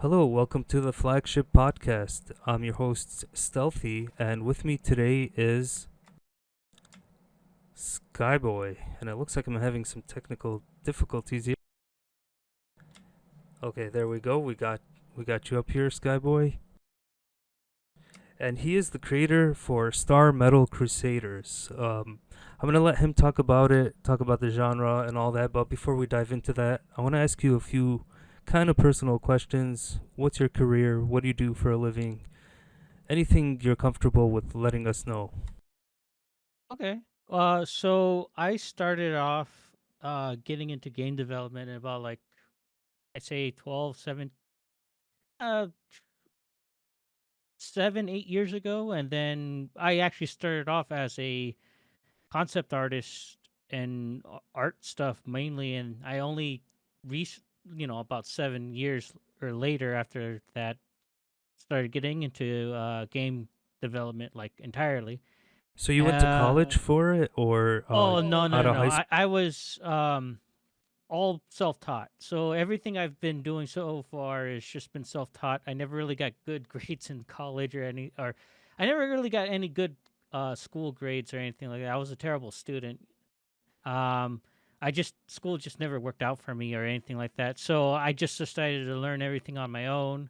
Hello, welcome to the flagship podcast. I'm your host, Stealthy, and with me today is Skyboy. And it looks like I'm having some technical difficulties here. Okay, there we go. We got you up here, Skyboy. And he is the creator for StarMetal Crusaders. I'm gonna let him talk about it, talk about the genre and all that. But before we dive into that, I want to ask you a few kind of personal questions. What's your career? What do you do for a living? Anything you're comfortable with letting us know. Okay. So I started off getting into game development about like I'd say 12, 7, uh 7, 8 years ago, and then I actually started off as a concept artist and art stuff mainly, and I only reached about 7 years or later after that started getting into game development like entirely. So you went to Uh college for it, or oh no out no of no! high school? I was all self-taught. So everything I've been doing so far has just been self-taught. I never really got good grades in college or I never really got any good school grades or anything like that. I was a terrible student. Um I just school just never worked out for me or anything like that. So I just decided to learn everything on my own,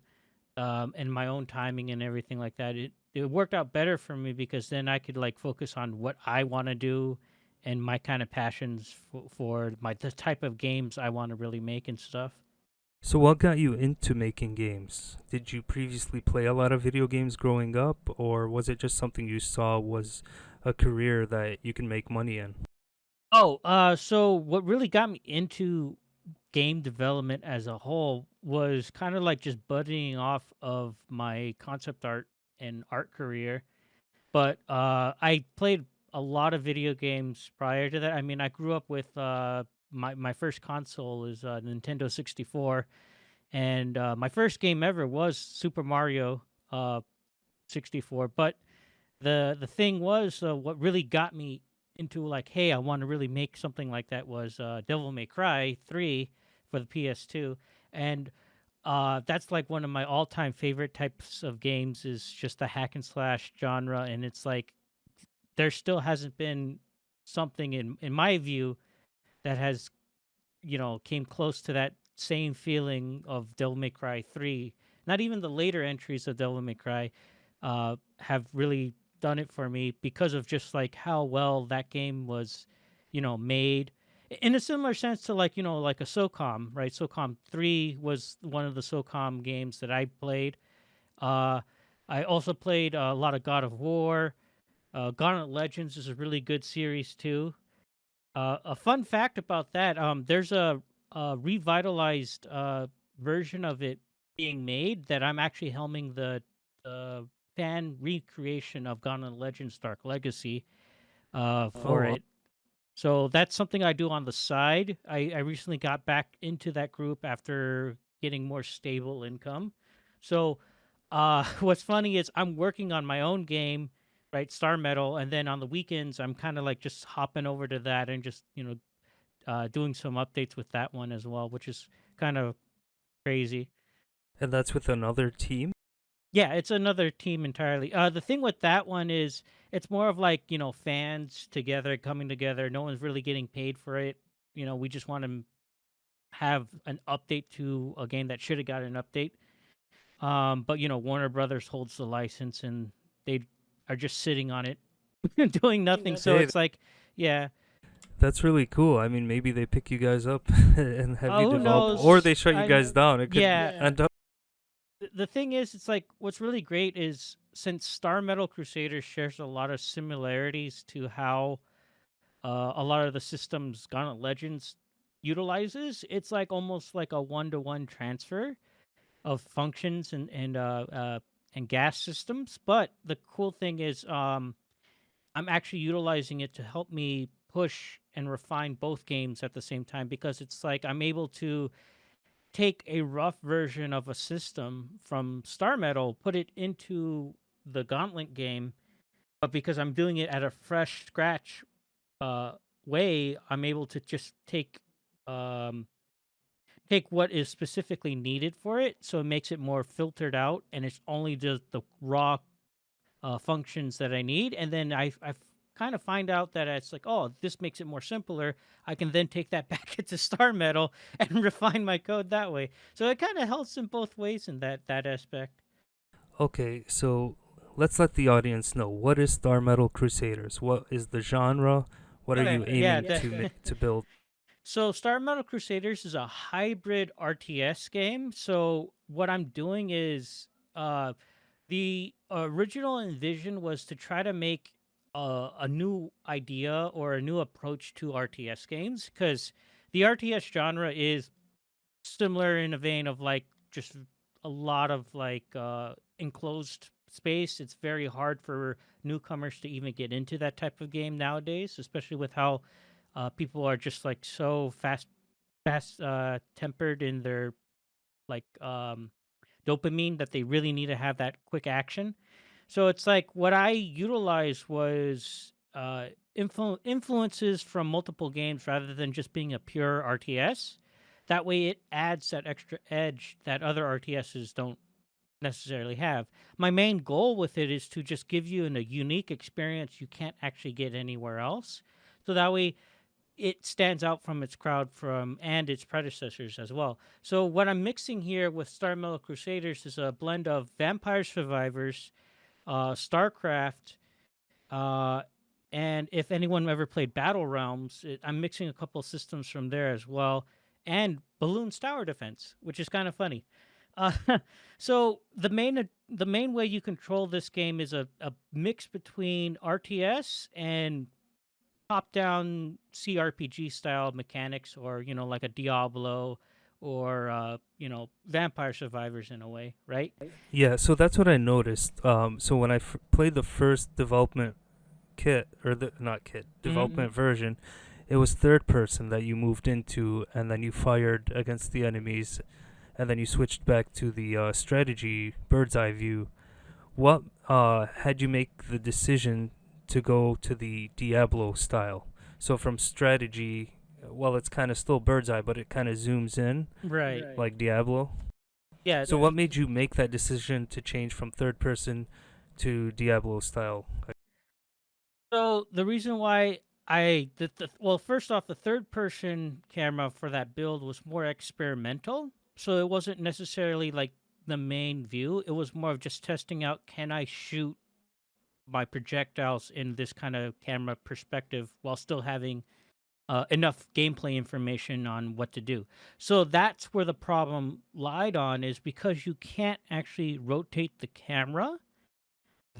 and my own timing and everything like that. It worked out better for me because then I could like focus on what I want to do and my kind of passions for my the type of games I want to really make and stuff. So what got you into making games? Did you previously play a lot of video games growing up, or was it just something you saw was a career that you can make money in? So what really got me into game development as a whole was kind of like just budding off of my concept art and art career. But I played a lot of video games prior to that. I mean, I grew up with my first console is Nintendo 64, and my first game ever was Super Mario 64. But the thing was, what really got me into like, hey, I want to really make something like that was Devil May Cry 3 for the PS2, and that's like one of my all-time favorite types of games is just the hack and slash genre, and it's like there still hasn't been something in my view that has came close to that same feeling of Devil May Cry 3. Not even the later entries of Devil May Cry have really done it for me because of just like how well that game was, made. In a similar sense to like like a SOCOM, right? SOCOM 3 was one of the SOCOM games that I played. Uh, I also played a lot of God of War. Gauntlet Legends is a really good series too. A fun fact about that, there's a revitalized version of it being made that I'm actually helming the uh, fan recreation of Gauntlet Legends Dark Legacy Oh, for it. So that's something I do on the side. I recently got back into that group after getting more stable income. So what's funny is I'm working on my own game, right, Star Metal, and then on the weekends I'm kind of like just hopping over to that and just doing some updates with that one as well, which is kind of crazy. and that's with another team? Yeah, it's another team entirely. The thing with that one is it's more of like, fans together coming together. No one's really getting paid for it. We just want to have an update to a game that should have got an update. But Warner Brothers holds the license and they are just sitting on it doing nothing. So Hey, it's like, yeah. that's really cool. I mean, maybe they pick you guys up and have you Who develop, or knows? they shut you I guys down. It could Yeah, end up. the thing is, it's like what's really great is since Star Metal Crusaders shares a lot of similarities to how a lot of the systems Gauntlet Legends utilizes, it's like almost like a one-to-one transfer of functions and gas systems. But the cool thing is, I'm actually utilizing it to help me push and refine both games at the same time because it's like I'm able to take a rough version of a system from Star Metal, put it into the Gauntlet game, but because I'm doing it at a fresh scratch uh, way, I'm able to just take um, take what is specifically needed for it, so it makes it more filtered out, and it's only just the raw functions that I need, and then I kind of find out that it's like, oh, this makes it more simpler. I can then take that back into StarMetal and refine my code that way. So it kind of helps in both ways in that aspect. Okay, so let's let the audience know, what is StarMetal Crusaders? What is the genre? What are Okay, you yeah. aiming to build? So StarMetal Crusaders is a hybrid RTS game. So what I'm doing is the original envision was to try to make a new idea or a new approach to RTS games, because the RTS genre is similar in a vein of like just a lot of like enclosed space. It's very hard for newcomers to even get into that type of game nowadays, especially with how people are just like so fast tempered in their like dopamine that they really need to have that quick action. So it's like what I utilized was influences from multiple games rather than just being a pure RTS. That way, it adds that extra edge that other RTSs don't necessarily have. My main goal with it is to just give you a unique experience you can't actually get anywhere else. So that way, it stands out from its crowd from and its predecessors as well. So what I'm mixing here with StarMetal Crusaders is a blend of Vampire Survivors, StarCraft, uh, and if anyone ever played Battle Realms, I'm mixing a couple systems from there as well, and Balloons Tower Defense, which is kind of funny. Uh, so the main way you control this game is a mix between RTS and top-down CRPG style mechanics, or like a Diablo, or Vampire Survivors in a way, right? Yeah, so that's what I noticed. So when I played the first development kit, or the not kit, development version, it was third person that you moved into, and then you fired against the enemies, and then you switched back to the strategy bird's eye view. What had you make the decision to go to the Diablo style? So from strategy, well, it's kind of still bird's eye, but it kind of zooms in Right. like Diablo. Yeah. So what made you make that decision to change from third person to Diablo style? So the reason why well, first off, the third person camera for that build was more experimental. So it wasn't necessarily like the main view. It was more of just testing out, can I shoot my projectiles in this kind of camera perspective while still having enough gameplay information on what to do. So that's where the problem lied on, is because you can't actually rotate the camera,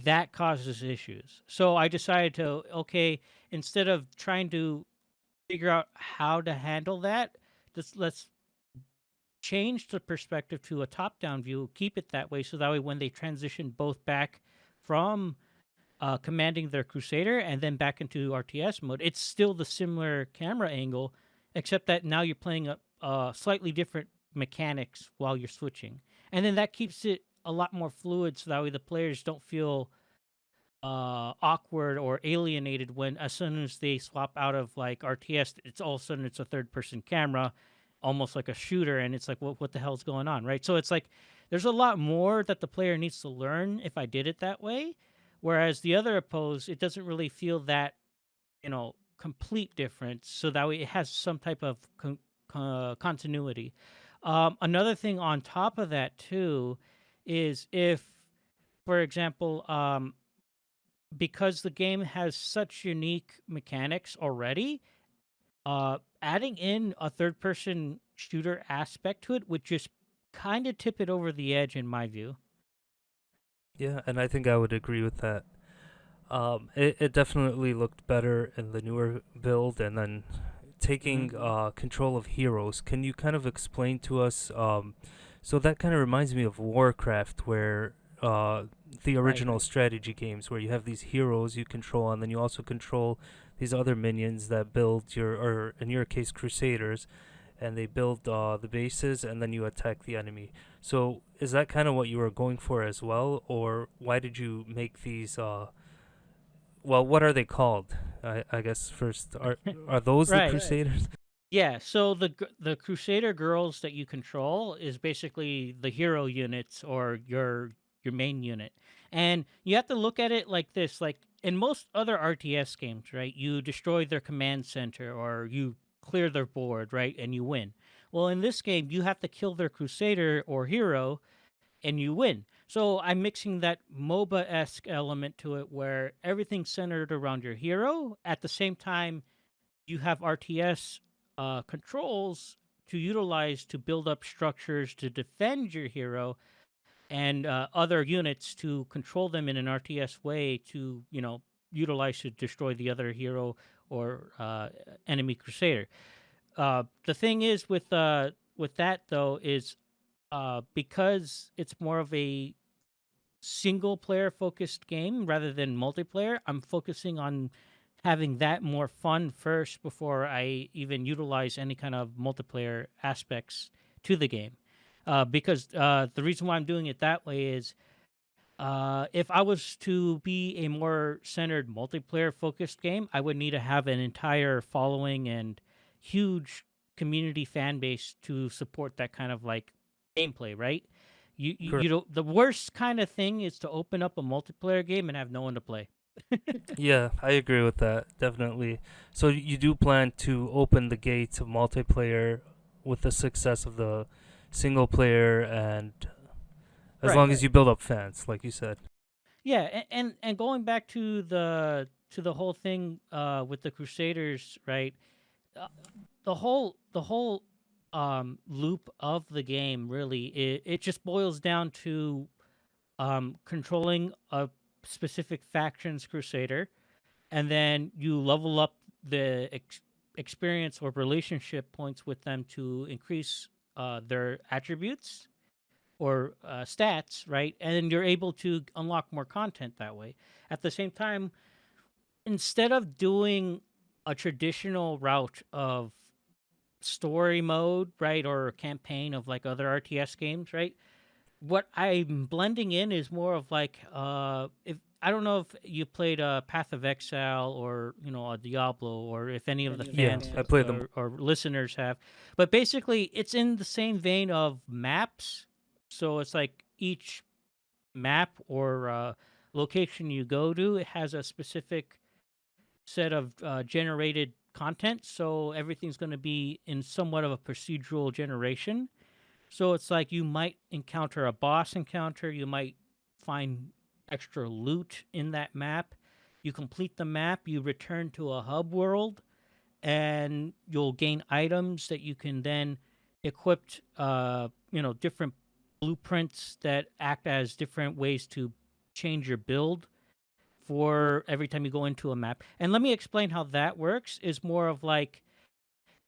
that causes issues. So I decided to, okay, instead of trying to figure out how to handle that, let's change the perspective to a top-down view, keep it that way, so that way when they transition both back from commanding their Crusader and then back into RTS mode, it's still the similar camera angle, except that now you're playing a slightly different mechanics while you're switching, and then that keeps it a lot more fluid, so that way the players don't feel awkward or alienated when, as soon as they swap out of like RTS, it's all of a sudden it's a third person camera, almost like a shooter, and it's like, what the hell's going on, right? So it's like there's a lot more that the player needs to learn if I did it that way, whereas the other oppose, it doesn't really feel that complete difference, so that way it has some type of continuity. Another thing on top of that too is, if for example, because the game has such unique mechanics already, adding in a third person shooter aspect to it would just kind of tip it over the edge in my view. Yeah, and I think I would agree with that. It definitely looked better in the newer build, and then taking control of heroes. Can you kind of explain to us? So that kind of reminds me of Warcraft, where the original strategy games, where you have these heroes you control, and then you also control these other minions that build or in your case, Crusaders, and they build the bases, and then you attack the enemy. So is that kind of what you were going for as well, or why did you make these? Well, what are they called? I guess first, are those the Right. Crusaders? Yeah, so the Crusader girls that you control is basically the hero units or your main unit. And you have to look at it like this, like in most other RTS games, right? You destroy their command center or you clear their board, right? And you win. Well, in this game, you have to kill their Crusader or hero and you win. So I'm mixing that MOBA-esque element to it where everything's centered around your hero. At the same time, you have RTS controls to utilize to build up structures to defend your hero and other units to control them in an RTS way to, utilize to destroy the other hero or enemy crusader. The thing is with that though is because it's more of a single player focused game rather than multiplayer, I'm focusing on having that more fun first before I even utilize any kind of multiplayer aspects to the game. Because the reason why I'm doing it that way is if I was to be a more centered multiplayer focused game, I would need to have an entire following and huge community fan base to support that kind of like gameplay, right? You Correct. know the worst kind of thing is to open up a multiplayer game and have no one to play. Yeah, I agree with that, definitely. So you do plan to open the gates of multiplayer with the success of the single player, and as long Right. as you build up fans, like you said. Yeah, and going back to the whole thing with the Crusaders, right? Uh, the whole loop of the game really it just boils down to controlling a specific faction's Crusader, and then you level up the experience or relationship points with them to increase their attributes or stats, right? And you're able to unlock more content that way. At the same time, instead of doing a traditional route of story mode, right, or a campaign of like other RTS games, right? What I'm blending in is more of like if I don't know if you played Path of Exile or a Diablo or if any of the Yeah, fans I played them. or listeners have, but basically it's in the same vein of maps. So it's like each map or location you go to, it has a specific set of generated content. So everything's going to be in somewhat of a procedural generation. So it's like you might encounter a boss encounter, you might find extra loot in that map. You complete the map, you return to a hub world, and you'll gain items that you can then equip, different blueprints that act as different ways to change your build for every time you go into a map. And let me explain how that works is more of like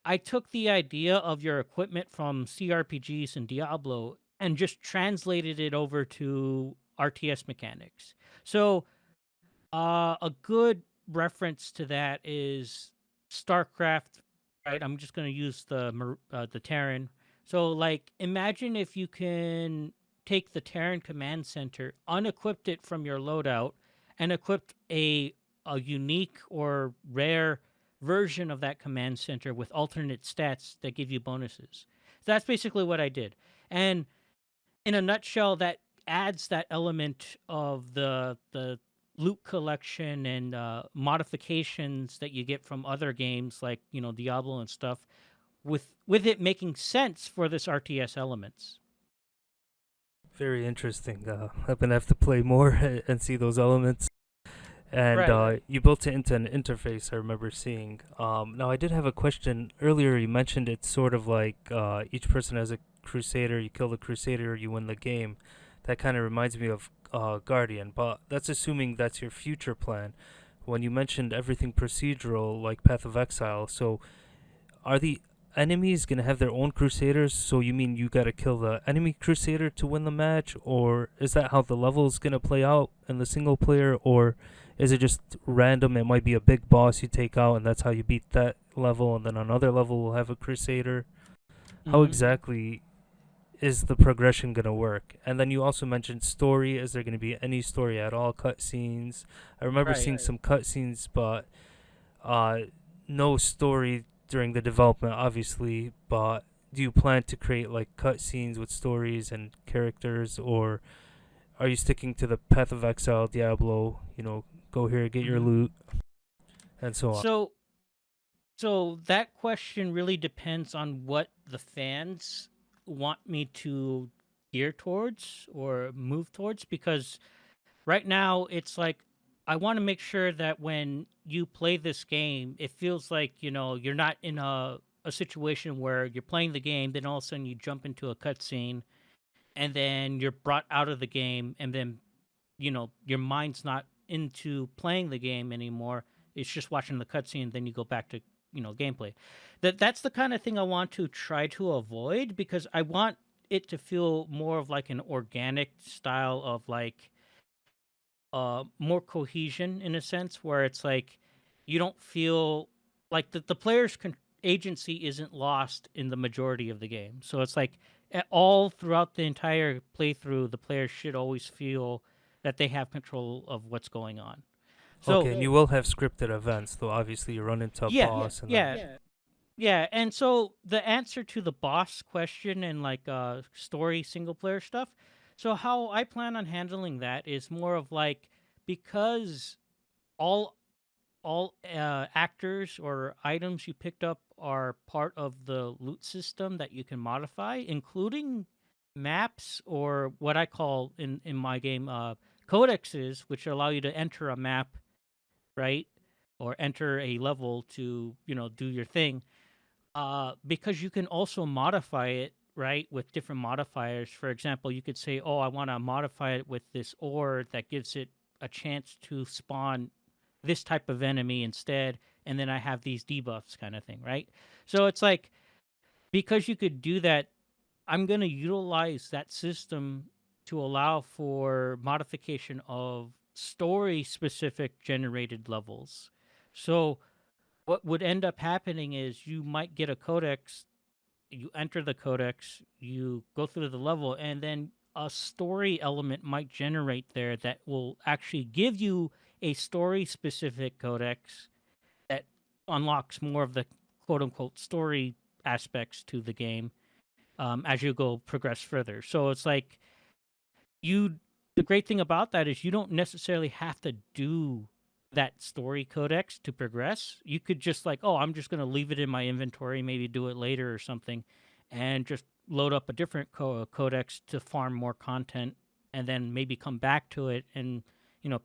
I took the idea of your equipment from CRPGs and Diablo and just translated it over to RTS mechanics. So, a good reference to that is StarCraft, right? I'm just going to use the Terran. So, like, imagine if you can take the Terran command center, unequipped it from your loadout, and equipped a unique or rare version of that command center with alternate stats that give you bonuses. So that's basically what I did. And in a nutshell, that adds that element of the loot collection and modifications that you get from other games like Diablo and stuff, with it making sense for this RTS elements. Very interesting. I'm gonna have to play more and see those elements. And Right. you built it into an interface. I remember seeing. Now I did have a question earlier. You mentioned it's sort of like each person has a crusader. You kill the crusader, you win the game. That kind of reminds me of Guardian, but that's assuming that's your future plan. When you mentioned everything procedural, like Path of Exile, so are the enemies gonna have their own crusaders? So you mean you gotta kill the enemy crusader to win the match, or is that how the level is gonna play out in the single player, or is it just random? It might be a big boss you take out, and that's how you beat that level, and then another level will have a crusader. How Mm-hmm. exactly is the progression gonna work? And then you also mentioned story. Is there gonna be any story at all? Cutscenes. I remember Right. seeing some cutscenes, but uh, no story during the development, obviously, but do you plan to create like cutscenes with stories and characters, or are you sticking to the Path of Exile, Diablo? Go here, get your Hmm. loot, and so on. So so that question really depends on what the fans want me to gear towards or move towards, because right now it's like I want to make sure that when you play this game, it feels like, you're not in a situation where you're playing the game, then all of a sudden you jump into a cutscene, and then you're brought out of the game, and then, your mind's not into playing the game anymore. It's just watching the cutscene, then you go back to, gameplay. That's the kind of thing I want to try to avoid, because I want it to feel more of like an organic style of like more cohesion, in a sense, where it's like you don't feel like the player's agency isn't lost in the majority of the game. So it's like all throughout the entire playthrough, the player should always feel that they have control of what's going on. Okay, So and you will have scripted events, though. Obviously, you run into a yeah, boss, and then yeah, yeah. And so the answer to the boss question and like story single player stuff. So how I plan on handling that is more of like, because all actors or items you picked up are part of the loot system that you can modify, including maps, or what I call in my game codexes, which allow you to enter a map, right, or enter a level to do your thing. Because you can also modify it, right, with different modifiers. For example, you could say, oh, I want to modify it with this ore that gives it a chance to spawn this type of enemy instead, and then I have these debuffs, kind of thing, right? So it's like, because you could do that, I'm going to utilize that system to allow for modification of story specific generated levels. So what would end up happening is you might get a codex, you enter the codex, you go through the level, and then a story element might generate there that will actually give you a story specific codex that unlocks more of the quote unquote story aspects to the game, as you go progress further. So it's like, you the great thing about that is you don't necessarily have to do that story codex to progress. You could just like, oh, I'm just going to leave it in my inventory, maybe do it later or something, and just load up a different codex to farm more content, and then maybe come back to it and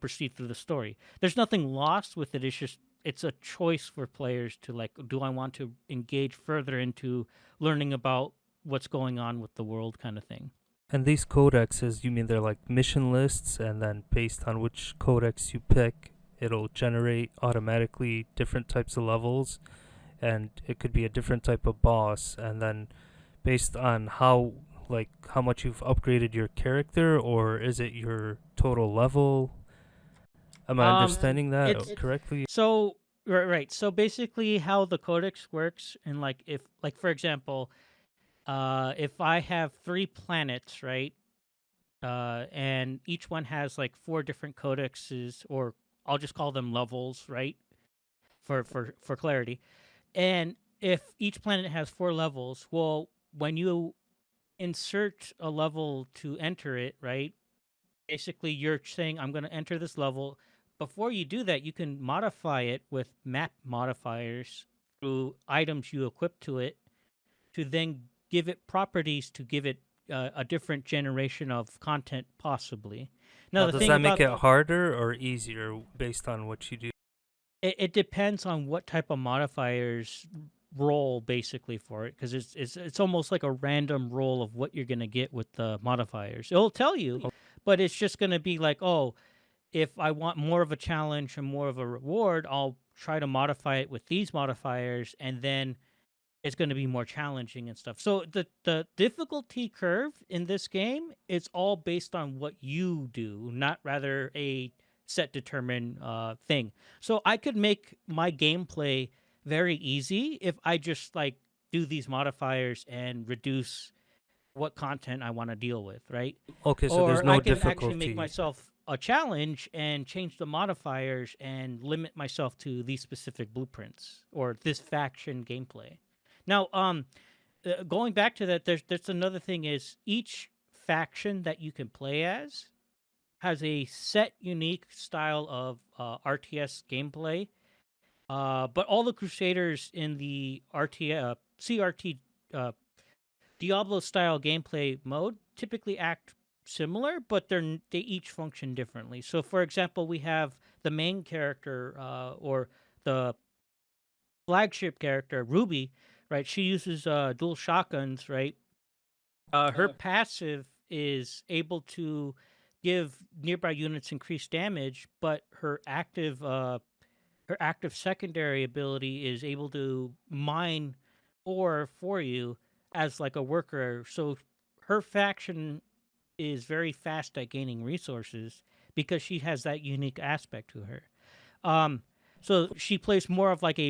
proceed through the story. There's nothing lost with it. It's just, it's a choice for players to like, do I want to engage further into learning about what's going on with the world, kind of thing. and these codexes, you mean they're like mission lists, and then based on which codex you pick, it'll generate automatically different types of levels, and it could be a different type of boss, and then based on how much you've upgraded your character, or is it your total level? Am I understanding that It's correctly? so right. So basically, how the codex works, and like, if like for example, if I have three planets, right, and each one has like four different codexes, or I'll just call them levels, right, for clarity. And if each planet has four levels, well, when you insert a level to enter it, right, basically you're saying, I'm going to enter this level. Before you do that, you can modify it with map modifiers through items you equip to it, to then give it properties to give it a different generation of content, possibly. Now, Now, the does thing that make about it harder or easier based on what you do? it depends on what type of modifiers roll basically for it, because it's almost like a random roll of what you're going to get with the modifiers. It'll tell you, but it's just going to be like, oh, if I want more of a challenge and more of a reward, I'll try to modify it with these modifiers, and then it's going to be more challenging and stuff. So the difficulty curve in this game is all based on what you do, not rather a set determined thing. So I could make my gameplay very easy if I just like do these modifiers and reduce what content I want to deal with, right? Okay, so there's Or I no can actually make difficulty. myself a challenge and change the modifiers and limit myself to these specific blueprints or this faction gameplay. Now, going back to that, there's another thing is each faction that you can play as has a set unique style of RTS gameplay. But all the Crusaders in the CRT uh, Diablo style gameplay mode typically act similar, but they each function differently. So, for example, we have the main character or the flagship character Ruby, right? She uses dual shotguns, right? Her passive is able to give nearby units increased damage, but her active secondary ability is able to mine ore for you as like a worker. So her faction is very fast at gaining resources because she has that unique aspect to her. Um, so she plays more of like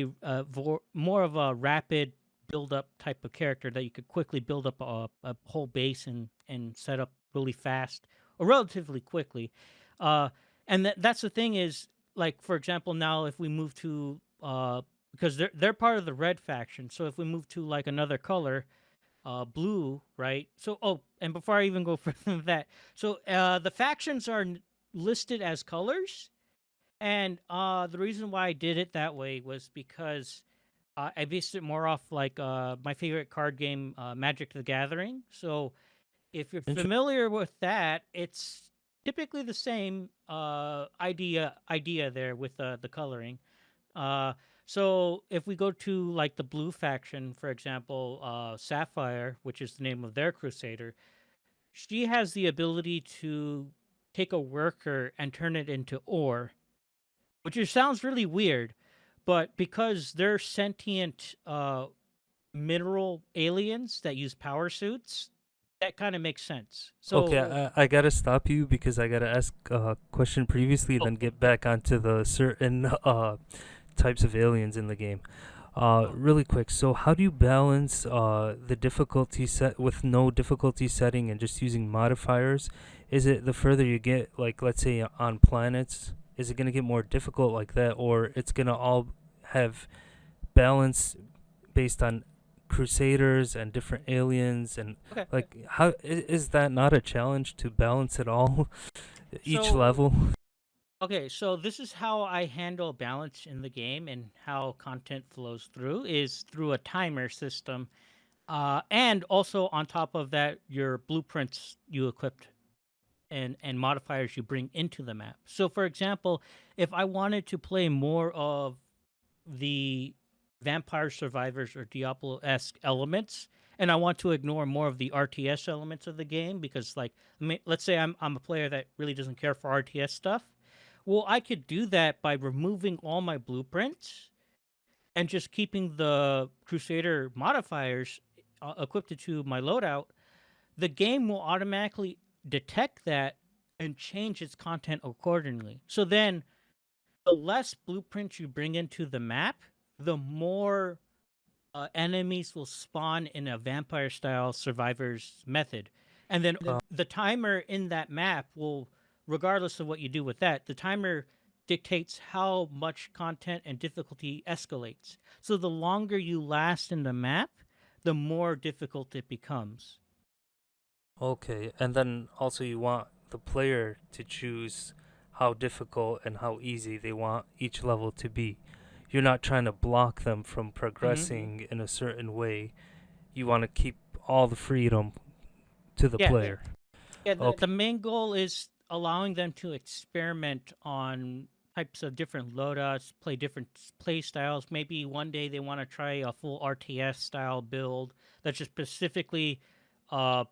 more of a rapid build up type of character that you could quickly build up a whole base and set up really fast or relatively quickly. Uh, and that's the thing is like for example now if we move to because they're part of the red faction, so if we move to like another color blue, right? So, oh, and before I even go further than that, so the factions are listed as colors, and the reason why I did it that way was because I based it more off like my favorite card game, Magic the Gathering. So, if you're Inter- familiar with that, it's typically the same idea there with the coloring. Uh, so if we go to like the blue faction, for example, Sapphire, which is the name of their crusader, she has the ability to take a worker and turn it into ore, which sounds really weird, but because they're sentient mineral aliens that use power suits, that kind of makes sense. okay, So, I gotta stop you because I gotta ask a question previously, oh, then get back onto the certain types of aliens in the game. oh, Really quick. So, how do you balance the difficulty set with no difficulty setting and just using modifiers? Is it the further you get, like let's say on planets, is it gonna get more difficult like that, or it's gonna all have balance based on crusaders and different aliens and okay. like how is that not a challenge to balance it all each So level? Okay, so this is how I handle balance in the game and how content flows through is through a timer system. And also on top of that, your blueprints you equipped and modifiers you bring into the map. So for example, if I wanted to play more of the Vampire Survivors or Diablo-esque elements, and I want to ignore more of the RTS elements of the game because, like, let's say I'm a player that really doesn't care for RTS stuff. Well, I could do that by removing all my blueprints and just keeping the Crusader modifiers equipped to my loadout. The game will automatically detect that and change its content accordingly. So then the less blueprints you bring into the map, the more enemies will spawn in a vampire style survivors method. And then Uh, the timer in that map will, regardless of what you do with that, the timer dictates how much content and difficulty escalates. So the longer you last in the map, the more difficult it becomes. okay, and then also you want the player to choose how difficult and how easy they want each level to be. You're not trying to block them from Hmm. progressing in a certain way. You want to keep all the freedom to the Yeah, player. yeah. Okay. The main goal is allowing them to experiment on types of different loadouts, play different play styles. Maybe one day they want to try a full RTS style build that's just specifically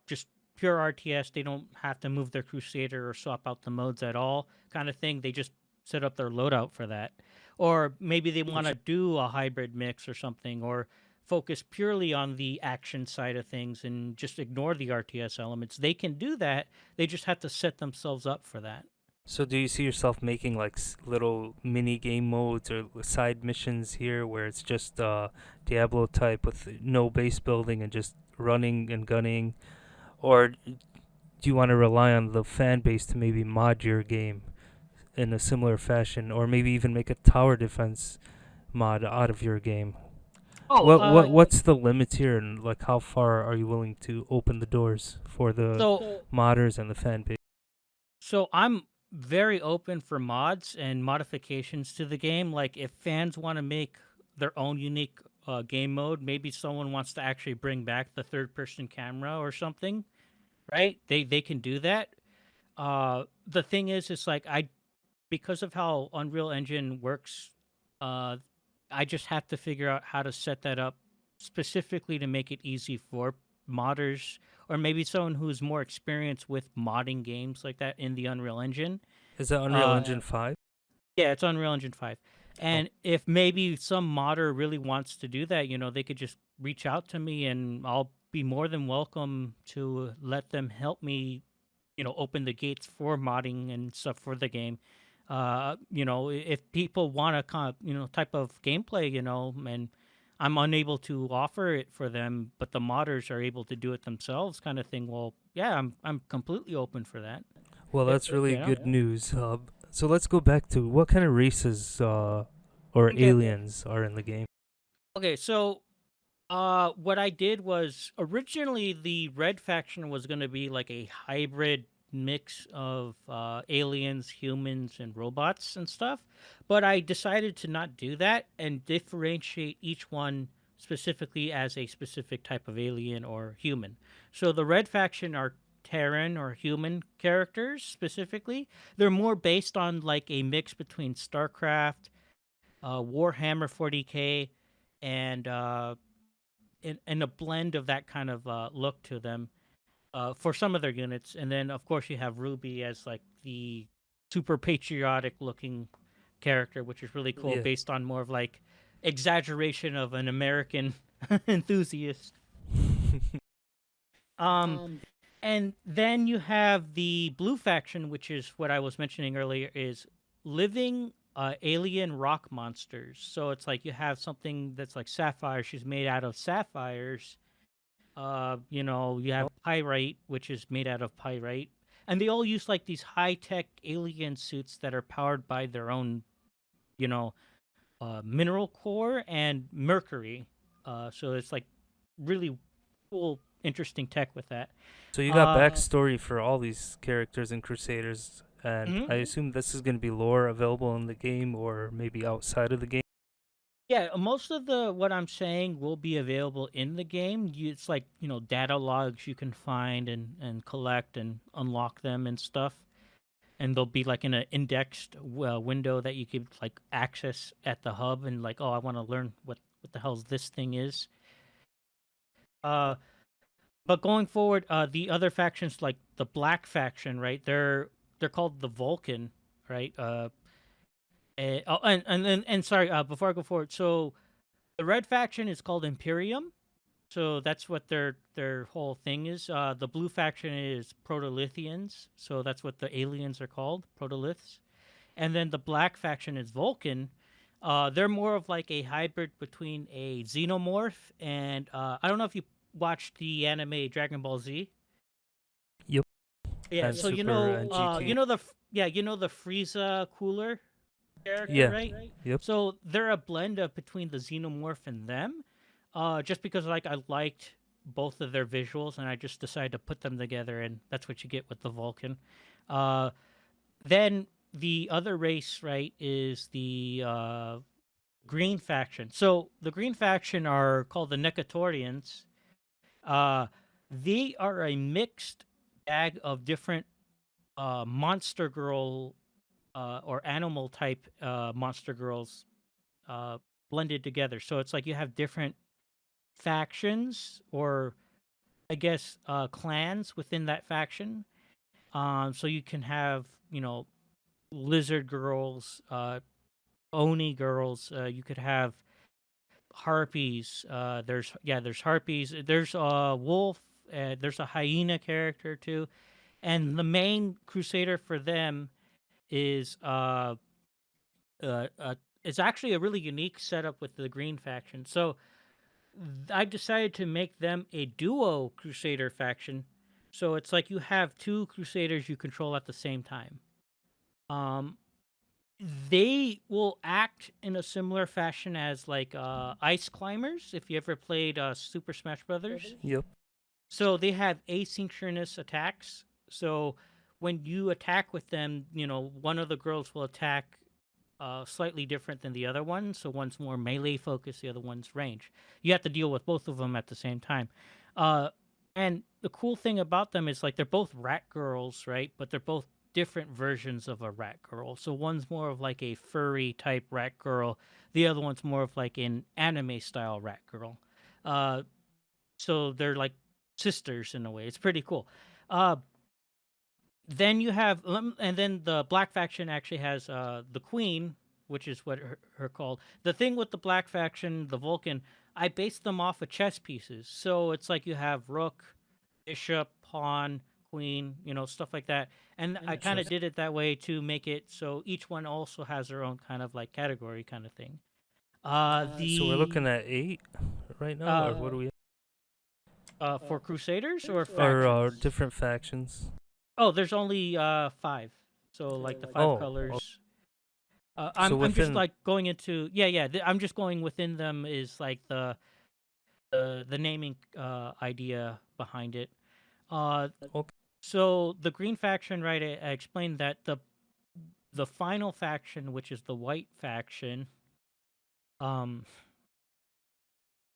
just pure RTS. They don't have to move their Crusader or swap out the modes at all, kind of thing. They just set up their loadout for that. Or maybe they want to do a hybrid mix or something, or focus purely on the action side of things and just ignore the RTS elements. They can do that. They just have to set themselves up for that. So do you see yourself making like little mini game modes or side missions here where it's just Diablo type with no base building and just running and gunning, or do you want to rely on the fan base to maybe mod your game in a similar fashion, or maybe even make a tower defense mod out of your game? Oh, What's the limits here, and like how far are you willing to open the doors for the so modders and the fan base? so I'm very open for mods and modifications to the game. Like if fans want to make their own unique game mode, maybe someone wants to actually bring back the third person camera or something, right? They can do that. The thing is, it's like I because of how Unreal Engine works, uh, I just have to figure out how to set that up specifically to make it easy for modders or maybe someone who's more experienced with modding games like that in the Unreal Engine. Is that Unreal Uh, Engine 5? yeah, it's Unreal Engine 5. Oh, And if maybe some modder really wants to do that, they could just reach out to me and I'll be more than welcome to let them help me, open the gates for modding and stuff for the game. If people want a kind of, type of gameplay, and I'm unable to offer it for them, but the modders are able to do it themselves, kind of thing. Well, yeah, I'm completely open for that. well, that's really You know. good news. So let's go back to what kind of races or Okay. aliens are in the game. Okay. So, what I did was originally the red faction was going to be like a hybrid mix of aliens, humans, and robots and stuff. But I decided to not do that and differentiate each one specifically as a specific type of alien or human. So the red faction are Terran or human characters specifically. They're more based on like a mix between StarCraft, Warhammer 40K, and and a blend of that kind of look to them for some of their units. And then, of course, you have Ruby as like the super patriotic looking character, which is really cool, Yeah. based on more of like exaggeration of an American enthusiast. Um, and then you have the blue faction, which is what I was mentioning earlier, is living alien rock monsters. So it's like you have something that's like sapphire. She's made out of sapphires. You have pyrite, which is made out of pyrite, and they all use like these high tech alien suits that are powered by their own, you know, mineral core and mercury. So it's like really cool, interesting tech with that. So you got Uh, backstory for all these characters in Crusaders, and mhm. I assume this is going to be lore available in the game or maybe outside of the game. Yeah, most of the what I'm saying will be available in the game. It's like data logs you can find and collect and unlock them and stuff. And they'll be like in an indexed window that you could like access at the hub and like, oh, I want to learn what the hell's this thing is. Uh, but going forward, the other factions like the Black faction, right? They're called the Vulcan, right? And sorry, before I go forward, so the Red faction is called Imperium. So that's what their whole thing is. The blue faction is Protolithians, so that's what the aliens are called, Protoliths. And then the black faction is Vulcan. They're more of like a hybrid between a xenomorph and I don't know if you watched the anime Dragon Ball Z. Yep. Yeah, And so Super and GT. you know the Frieza cooler character, Yeah. right? Yep. So they're a blend of between the xenomorph and them. Just because like I liked both of their visuals and I just decided to put them together and that's what you get with the Vulcan. Uh, then the other race, right, is the Green faction. So the Green faction are called the Necatorians. Uh, they are a mixed bag of different monster girl or animal type monster girls uh, blended together. So it's like you have different factions or I guess clans within that faction. So you can have lizard girls, oni girls. You could have harpies. There's harpies. There's a wolf. There's a hyena character too, and the main crusader for them is uh, uh it's actually a really unique setup with the green faction. So I decided to make them a duo crusader faction. So it's like you have two Crusaders you control at the same time. Um, they will act in a similar fashion as like ice climbers. If you ever played Super Smash Brothers, Yep. so they have asynchronous attacks. So when you attack with them, one of the girls will attack slightly different than the other one. So one's more melee focused, the other one's range. You have to deal with both of them at the same time. Uh, and the cool thing about them is like they're both rat girls, right? But they're both different versions of a rat girl. So one's more of like a furry type rat girl. The other one's more of like an anime style rat girl. Uh, so they're like sisters in a way. It's pretty cool. Uh, then you have, and then the black faction actually has the queen, which is what her called. The thing with the black faction, the Vulcan, I based them off of chess pieces. So it's like you have rook, bishop, pawn, queen, stuff like that. And I kind of Interesting. did it that way to make it so each one also has their own kind of like category kind of thing. So we're The looking at 8 right now, or uh what do we? for Crusaders or Or factions? different factions? Oh, there's only five. So like the five Oh, colors. so I'm just within. like going into yeah. I'm just going within them is like the naming idea behind it. Uh, Okay. so the green faction, right? I explained that the final faction, which is the white faction. Um,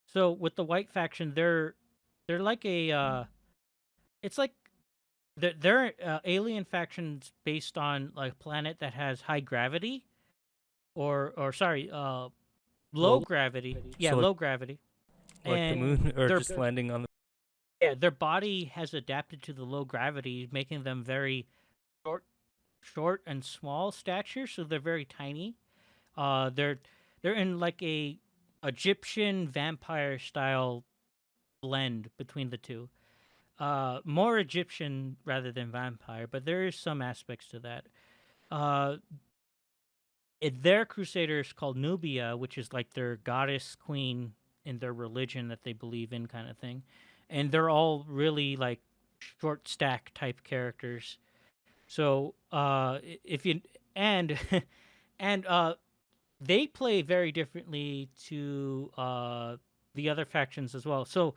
so with the white faction, they're like a it's like they're alien factions based on like a planet that has high gravity or sorry, low Low. gravity. Yeah, So low gravity. like the And moon, or their just landing on the. yeah, their body has adapted to the low gravity, making them very short short and small stature, so they're very tiny. Uh they're they're in like a Egyptian vampire style blend between the two. More Egyptian rather than vampire, but there is some aspects to that. Uh their crusader is called Nubia, which is like their goddess queen in their religion that they believe in, kind of thing. And they're all really like short stack type characters. So if you and and they play very differently to the other factions as well. So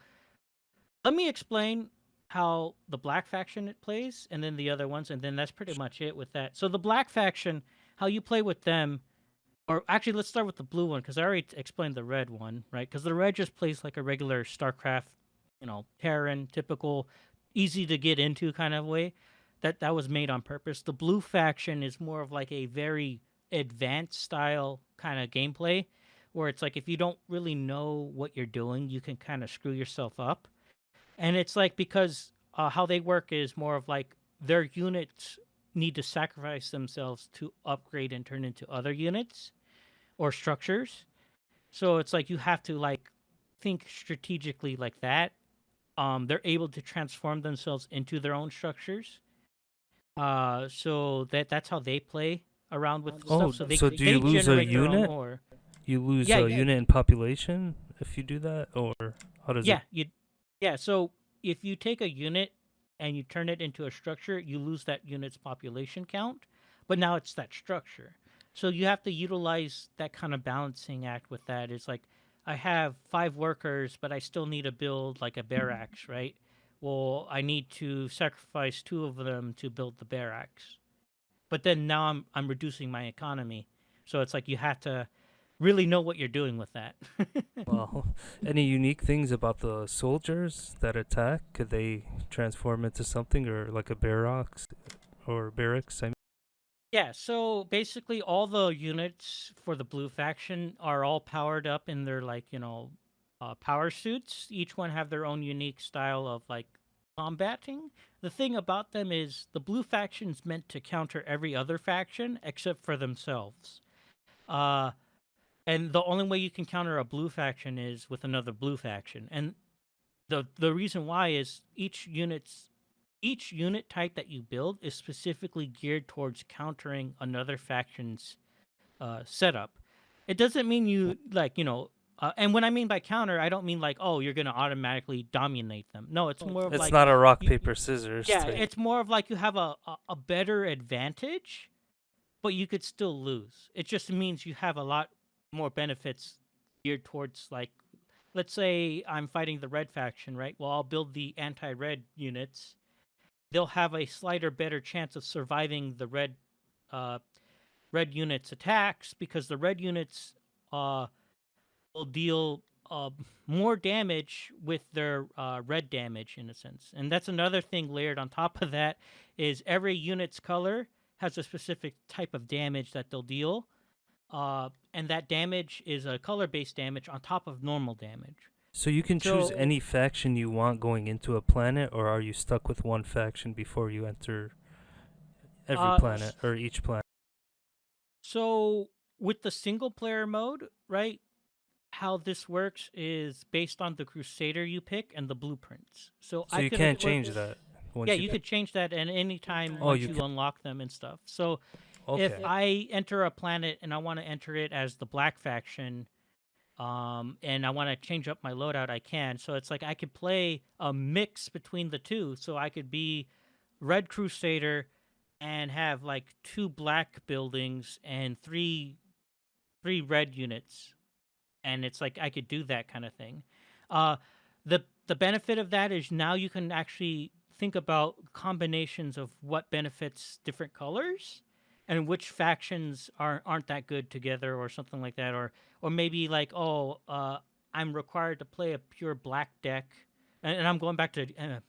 let me explain how the black faction it plays, and then the other ones, and then that's pretty much it with that. So the black faction, how you play with them, or actually, let's start with the blue one because I already explained the red one, right? Because the red just plays like a regular StarCraft, Terran, typical, easy to get into kind of way. That was made on purpose. The blue faction is more of like a very advanced style kind of gameplay, where it's like if you don't really know what you're doing, you can kind of screw yourself up. And it's like because how they work is more of like their units need to sacrifice themselves to upgrade and turn into other units or structures. So it's like you have to like think strategically like that. They're able to transform themselves into their own structures. So that's how they play around with Oh, stuff. So so do you they lose a generate their own unit? ore. You lose Yeah, a unit in population if you do that, or how does it? yeah, yeah. So if you take a unit and you turn it into a structure, you lose that unit's population count, but now it's that structure. So you have to utilize that kind of balancing act with that. It's like I have 5 workers, but I still need to build like a barracks, right? Well, I need to sacrifice 2 of them to build the barracks. But then now I'm reducing my economy. So it's like you have to really know what you're doing with that. Well, any unique things about the soldiers that attack? Could they transform into something, or like a barracks or barracks? I mean, Yeah, so basically all the units for the blue faction are all powered up in their like, power suits. Each one have their own unique style of like combating. The thing about them is the blue faction's meant to counter every other faction except for themselves. Uh and the only way you can counter a blue faction is with another blue faction. And the reason why is each unit type that you build is specifically geared towards countering another faction's setup. It doesn't mean you like And when I mean by counter, I don't mean like, oh, you're gonna automatically dominate them. No, it's more of It's like not a rock you, paper scissors yeah, type. it's more of like you have a better advantage, but you could still lose. It just means you have a lot more benefits geared towards, like, let's say I'm fighting the red faction, right? Well, I'll build the anti-red units. They'll have a slighter better chance of surviving the uh, red units' attacks because the red units uh, will deal more damage with their red damage in a sense. And that's another thing layered on top of that is every unit's color has a specific type of damage that they'll deal. And that damage is a color-based damage on top of normal damage. So you can choose So, any faction you want going into a planet, or are you stuck with one faction before you enter every uh, planet or each planet? so with the single-player mode, right? How this works is based on the Crusader you pick and the blueprints. So So I you could can't equip. change that Yeah, once you you pick. could change that at any time Oh, once you you can. unlock them and stuff. So if Okay. I enter a planet and I want to enter it as the black faction, and I want to change up my loadout, I can. So it's like I could play a mix between the two. So I could be Red Crusader and have like two black buildings and three red units, and it's like I could do that kind of thing. Uh, the benefit of that is now you can actually think about combinations of what benefits different colors and which factions aren't that good together or something like that, or maybe like, oh, I'm required to play a pure black deck. And I'm going back to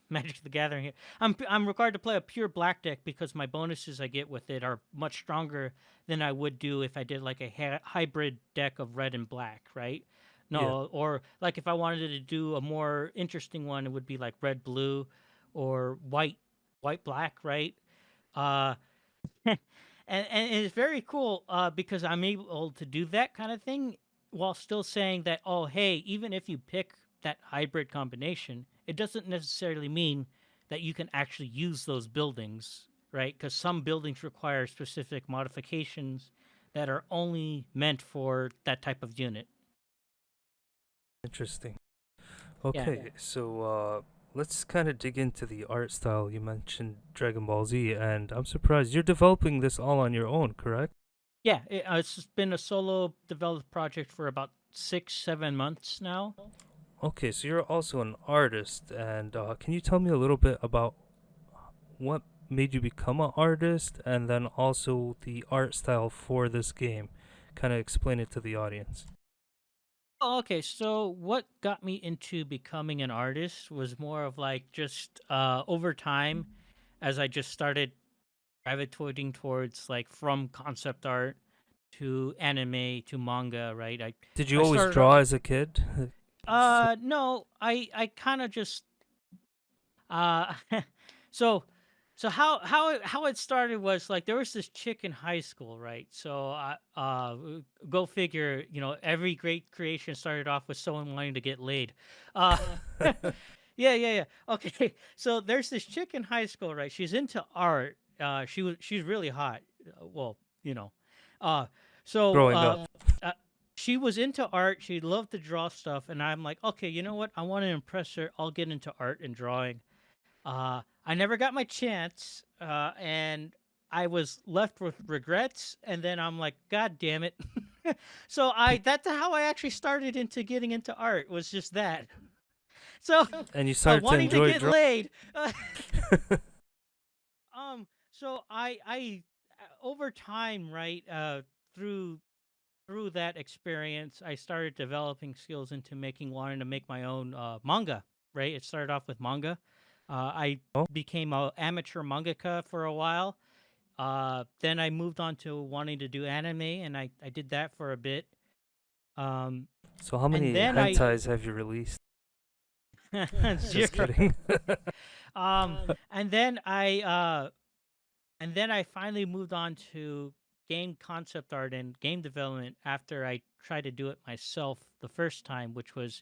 Magic the Gathering here. I'm required to play a pure black deck because my bonuses I get with it are much stronger than I would do if I did like a hybrid deck of red and black, right? Yeah. No, or like if I wanted to do a more interesting one, it would be like red blue or white black, right? Uh, and it's very cool because I'm able to do that kind of thing while still saying that, oh, hey, even if you pick that hybrid combination, it doesn't necessarily mean that you can actually use those buildings, right? Because some buildings require specific modifications that are only meant for that type of unit. Interesting. Yeah. Okay, so let's kind of dig into the art style. You mentioned Dragon Ball Z, and I'm surprised you're developing this all on your own, correct? Yeah, it's been a solo developed project for about 6, 7 months now. Okay, so you're also an artist, and can you tell me a little bit about what made you become an artist, and then also the art style for this game? Kind of explain it to the audience. Oh, okay, so what got me into becoming an artist was more of like just over time as I just started gravitating towards like from concept art to anime to manga, right? Did you I always started draw as a kid? no, I kind of just Uh, so how it started was like there was this chick in high school, right? So go figure, every great creation started off with someone wanting to get laid. Uh, yeah. Okay, so there's this chick in high school, right? She's into art. She's really hot. Well, uh, so Growing up. uh, she was into art. She loved to draw stuff, and I'm like, okay, you know what? I want to impress her. I'll get into art and drawing. I never got my chance, and I was left with regrets. And then I'm like, God damn it! So that's how I actually started into getting into art. Was just that. So And you started to wanting to enjoy get drawing. laid. So I over time, right, through that experience, I started developing skills into wanting to make my own manga. Right, it started off with manga. I Oh, became a amateur mangaka for a while. Then I moved on to wanting to do anime, and I did that for a bit. Um, so how and many then I hentais have you released? Just zero. kidding. Um, and then I finally moved on to game concept art and game development after I tried to do it myself the first time, which was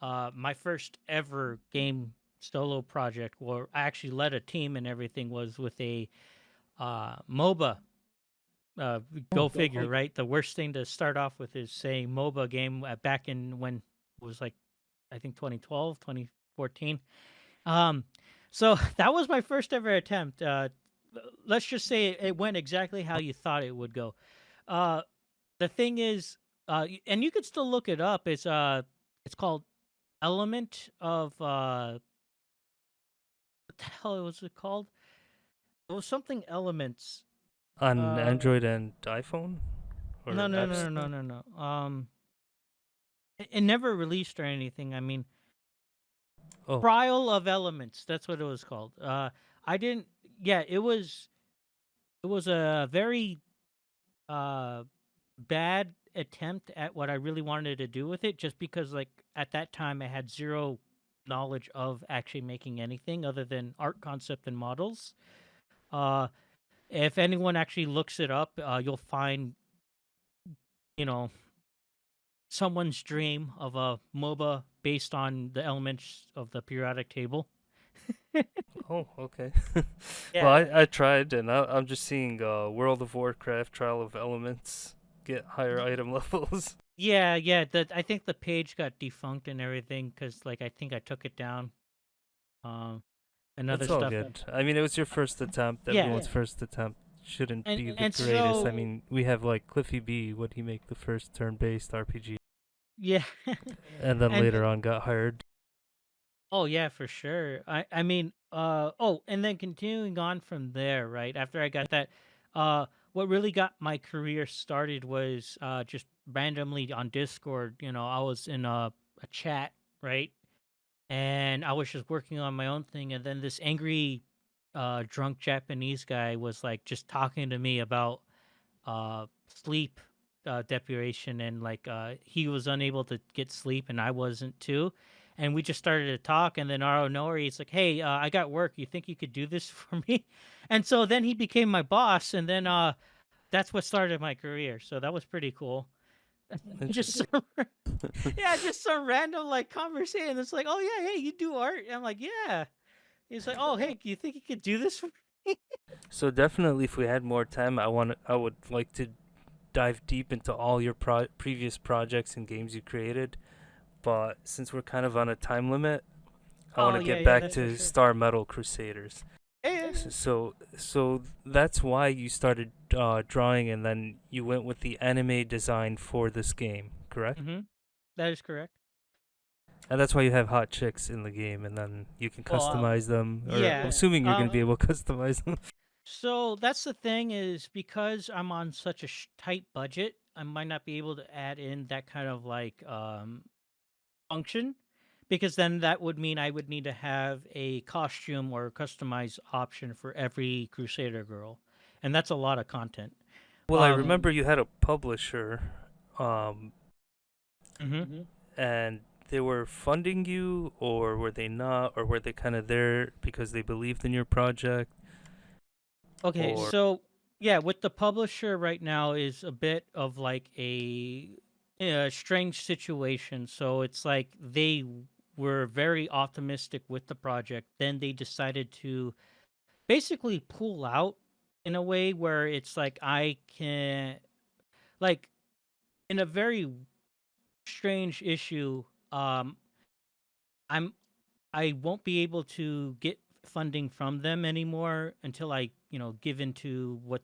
my first ever game solo project where I actually led a team and everything was with a MOBA Go figure, right? The worst thing to start off with is saying MOBA game back in when it was like, I think 2012, 2014. Um, so that was my first ever attempt. Let's just say it went exactly how you thought it would go. Uh, the thing is, and you could still look it up. It's called Element of what the hell was it called? It was something Elements. On Uh, Android and iPhone no, or no, App no, no, Store? no, no. It never released or anything. I mean, Oh, Trial of Elements. That's what it was called. I didn't. Yeah, it was. It was a very uh bad attempt at what I really wanted to do with it, just because like at that time I had zero knowledge of actually making anything other than art concept and models. Uh, if anyone actually looks it up, you'll find, you know, someone's dream of a MOBA based on the elements of the periodic table. oh, okay. Well, Yeah, I tried, and I'm just seeing World of Warcraft Trial of Elements get higher item levels. yeah, yeah. I think the page got defunct and everything because, like, I think I took it down. Um, and other It's all stuff. good. I mean, it was your first attempt. Yeah, Everyone's first attempt shouldn't be the and greatest. I so mean, we have like Cliffy B. Would he make the first turn-based RPG, yeah, and then and later on got hired? oh yeah, for sure. I mean, oh, and then continuing on from there, right? After I got that, what really got my career started was just randomly on Discord. You know, I was in a chat, right? And I was just working on my own thing, and then this angry, drunk Japanese guy was like just talking to me about sleep deprivation, and like he was unable to get sleep and I wasn't too, and we just started to talk, and then out of nowhere he's like, hey, I got work, you think you could do this for me? And so then he became my boss, and then that's what started my career, so that was pretty cool. Just Interesting. some, yeah, just some random like conversation. It's like, oh yeah, hey, you do art? I'm like, yeah. He's like, oh hey, you think you could do this for me? So definitely, if we had more time, I would like to dive deep into all your previous projects and games you created. But since we're kind of on a time limit, I want Oh to yeah, get yeah, back that's for to sure. StarMetal Crusaders. Yeah, yeah. So that's why you started drawing, and then you went with the anime design for this game, correct? Mm-hmm. That is correct. And that's why you have hot chicks in the game, and then you can Well, customize them. Or yeah. assuming you're gonna Um, be able to customize them. so that's the thing, is because I'm on such a tight budget, I might not be able to add in that kind of like function, because then that would mean I would need to have a costume or customized option for every Crusader girl, and that's a lot of content. Well, I Um, remember you had a publisher, um, mhm. and they were funding you, or were they not, or were they kind of there because they believed in your project, Okay, or so yeah, with the publisher right now is a bit of like a strange situation. So it's like they were very optimistic with the project, then they decided to basically pull out in a way where it's like I can, like, in a very strange issue. Um, I'm I won't be able to get funding from them anymore until I, give into what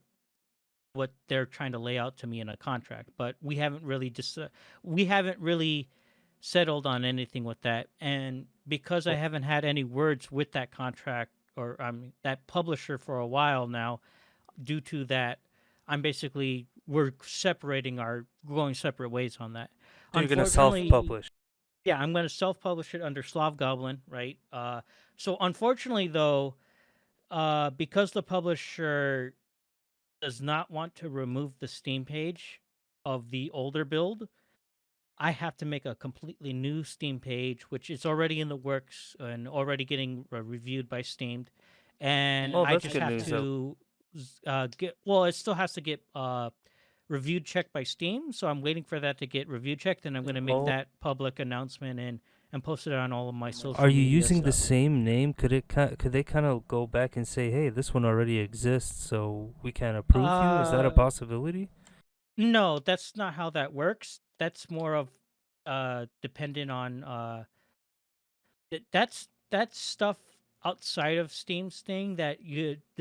they're trying to lay out to me in a contract. But we haven't really settled on anything with that. And because I well, haven't had any words with that contract, or that publisher for a while now, due to that, we're separating our going separate ways on that. so you're gonna Unfortunately, self-publish? yeah, I'm going to self-publish it under Slav Goblin, right? So unfortunately though, because the publisher does not want to remove the Steam page of the older build, I have to make a completely new Steam page, which is already in the works and already getting reviewed by Steam. And Oh, I that's just good have news. to get, well, it still has to get reviewed checked by Steam. So I'm waiting for that to get reviewed checked, and I'm going to make Oh, that public announcement, and and posted it on all of my Are social you media using the stuff. same name? Could they kind of go back and say, "Hey, this one already exists, so we can't approve you"? Is that a Uh, possibility? no, that's not how that works. That's more of dependent on that's stuff outside of Steam's thing that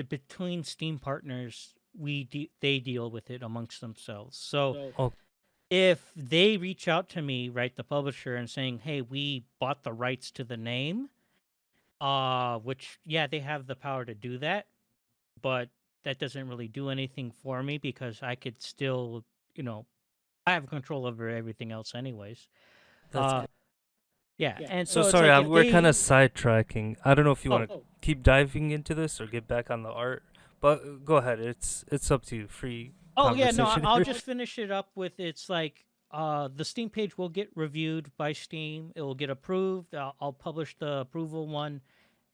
between Steam partners they deal with it amongst themselves. So Oh, if they reach out to me, right, the publisher, and saying, "Hey, we bought the rights to the name," which yeah, they have the power to do that, but that doesn't really do anything for me because I could still, you know, I have control over everything else anyways. that's Uh good. yeah, and So so it's sorry, like if we're kind of they sidetracking. I don't know if you want to oh keep diving into this or get back on the art, but go ahead. It's up to you. Free oh yeah, no, conversation I'll here. just finish it up with it's like the Steam page will get reviewed by Steam. It will get approved. I'll publish the approval one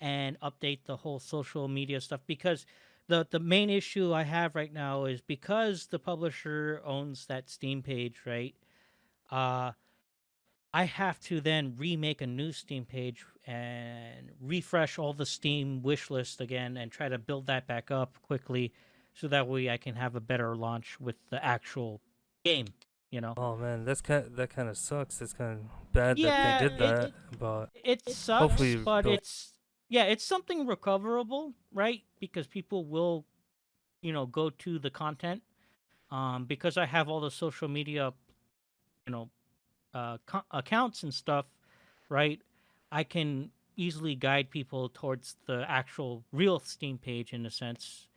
and update the whole social media stuff because the main issue I have right now is because the publisher owns that Steam page, right? Uh I have to then remake a new Steam page and refresh all the Steam wish list again and try to build that back up quickly so that way I can have a better launch with the actual game, you know. Oh man, that kind of sucks. It's kind of bad that they Yeah, did that, but it sucks, hopefully but they'll. it's something recoverable, right? Because people will, go to the content because I have all the social media, you know, accounts and stuff, right? I can easily guide people towards the actual real Steam page in a sense,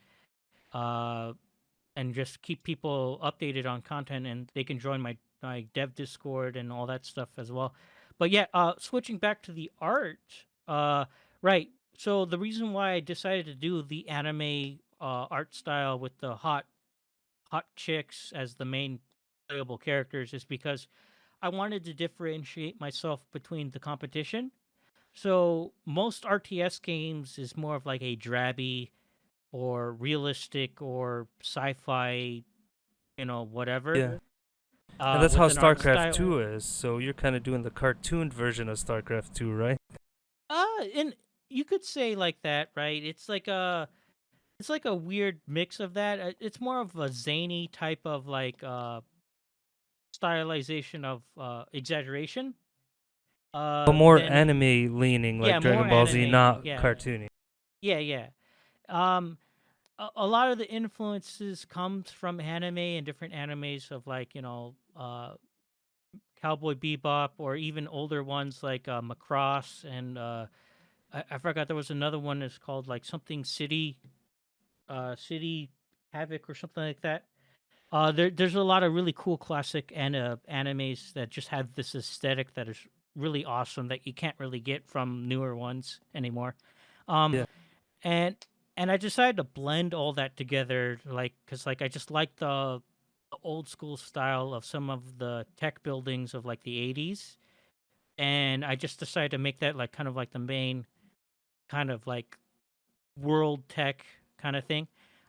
uh, and just keep people updated on content, and they can join my dev Discord and all that stuff as well. But yeah, switching back to the art, right? So the reason why I decided to do the anime art style with the hot chicks as the main playable characters is because I wanted to differentiate myself between the competition. So most RTS games is more of like a drabby or realistic or sci-fi, whatever, Yeah, and that's how with an art StarCraft style. 2 is. So you're kind of doing the cartoon version of StarCraft 2, right? And you could say like that, right? It's like a weird mix of that. It's more of a zany type of like stylization of exaggeration But more than anime leaning, yeah, like more Dragon Ball Z, anime. not Yeah. cartoony. Yeah, yeah. Um, a lot of the influences comes from anime and different animes of like Cowboy Bebop or even older ones like Macross and I forgot there was another one that's called like something City Havoc or something like that. There's a lot of really cool classic animes that just have this aesthetic that is really awesome that you can't really get from newer ones anymore. Um, Yeah. and and I decided to blend all that together, like because like I just like the old school style of some of the tech buildings of like the '80s, and I just decided to make that like kind of like the main kind of like world tech kind of thing.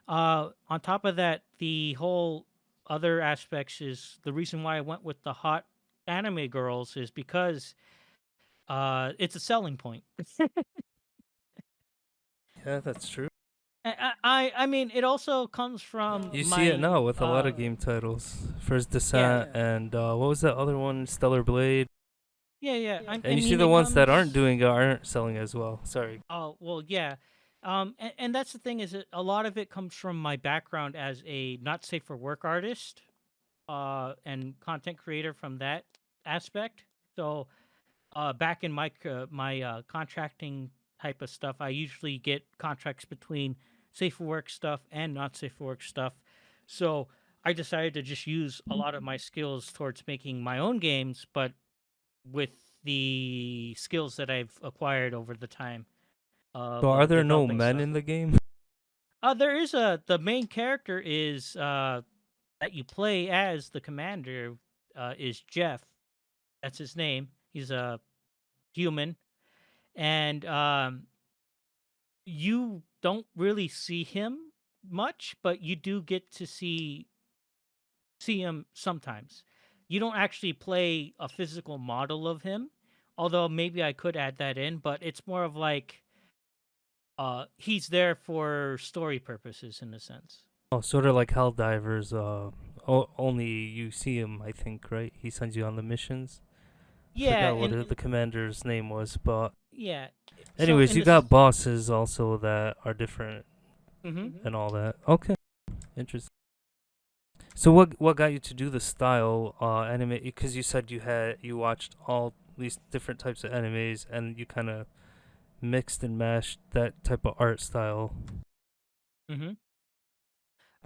On top of that, the whole other aspects is the reason why I went with the hot anime girls is because it's a selling point. Yeah, that's true. I mean, it also comes from You see it my now with a lot of game titles. First yeah, Descent and what was that other one? Stellar Blade. yeah, yeah. I And you see mean, the it ones that aren't comes. doing it aren't selling as well. Sorry. Oh well, yeah. And that's the thing is that a lot of it comes from my background as a not safe for work artist, and content creator from that aspect. So, back in my contracting type of stuff, I usually get contracts between safe for work stuff and not safe for work stuff. So I decided to just use a lot of my skills towards making my own games, but with the skills that I've acquired over the time So of are there no developing men stuff. in the game? There is the main character is that you play as the commander is Jeff. That's his name. He's a human, and you don't really see him much, but you do get to see him sometimes. You don't actually play a physical model of him, Although maybe I could add that in, but it's more of like he's there for story purposes in a sense. Oh, sort of like Helldivers. Only you see him, I think, right? He sends you on the missions. I Yeah, forgot what and the commander's name was, but yeah. So anyways, in you this got bosses also that are different mm-hmm. and all that. Okay, interesting. So what got you to do the style anime? Because you said you watched all these different types of animes and you kind of mixed and mashed that type of art style. Mm-hmm.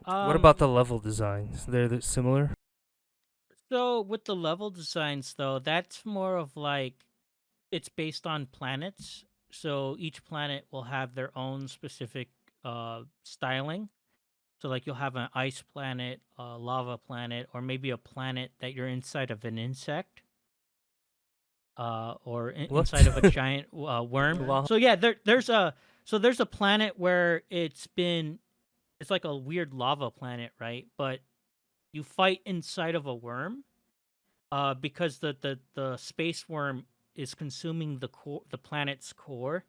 What about the level designs? They're similar. So with the level designs though, that's more of like it's based on planets. So each planet will have their own specific styling. So like you'll have an ice planet, a lava planet, or maybe a planet that you're inside of an insect, or inside What? of a giant worm. Wow. So yeah, there's a planet where it's like a weird lava planet, right? But you fight inside of a worm, because the space worm is consuming the planet's core,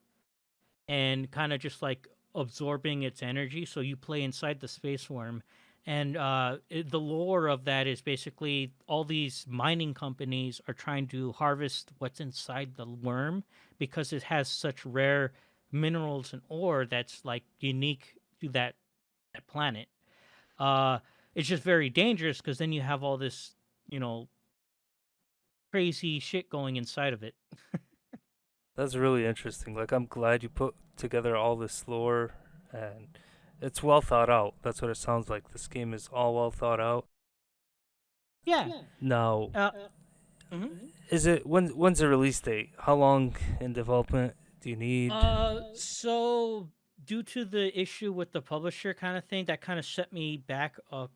and kind of just like absorbing its energy. So you play inside the space worm, and the lore of that is basically all these mining companies are trying to harvest what's inside the worm because it has such rare minerals and ore that's like unique to that planet. Uh, it's just very dangerous because then you have all this, you know, crazy shit going inside of it. That's really interesting. Like, I'm glad you put together all this lore, and it's well thought out. That's what it sounds like. This game is all well thought out. Yeah. Now, Uh, mhm. is it when's the release date? How long in development do you need? So due to the issue with the publisher kind of thing, that kind of set me back on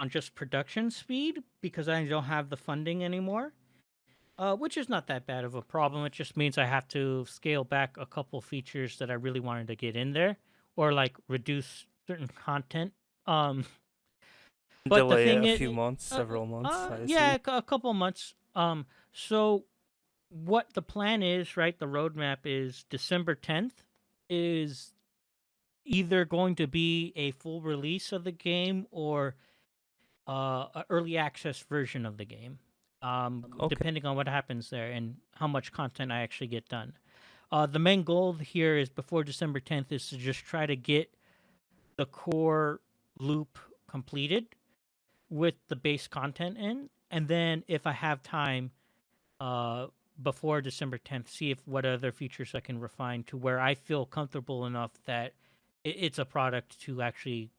just production speed because I don't have the funding anymore. Which is not that bad of a problem. It just means I have to scale back a couple features that I really wanted to get in there, or like reduce certain content. Um, but the Delay it thing a is, few months, several months, I yeah, assume. a couple months. So what the plan is, right? The roadmap is December 10th is either going to be a full release of the game or a early access version of the game, Okay. depending on what happens there and how much content I actually get done. The main goal here is before December 10th is to just try to get the core loop completed with the base content in, and then if I have time, uh, before December 10th, see if what other features I can refine to where I feel comfortable enough that it's a product to actually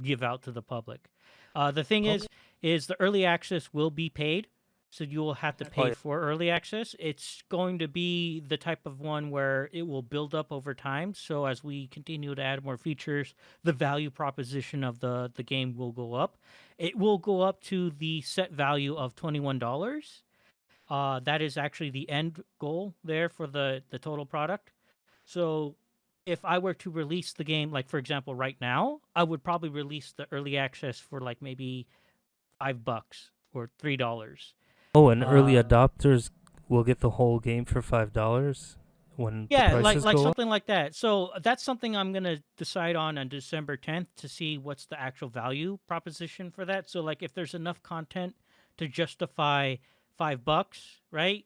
give out to the public. The thing Okay. is the early access will be paid, so you will have to Oh pay yeah. for early access. It's going to be the type of one where it will build up over time. So as we continue to add more features, the value proposition of the game will go up. It will go up to the set value of $21. That is actually the end goal there for the total product. So if I were to release the game, like for example, right now, I would probably release the early access for like maybe $5 or $3. Oh, and early Uh, adopters will get the whole game for $5 when the yeah, prices like go up. something like that. So that's something I'm gonna decide on December 10th to see what's the actual value proposition for that. So like if there's enough content to justify $5, right?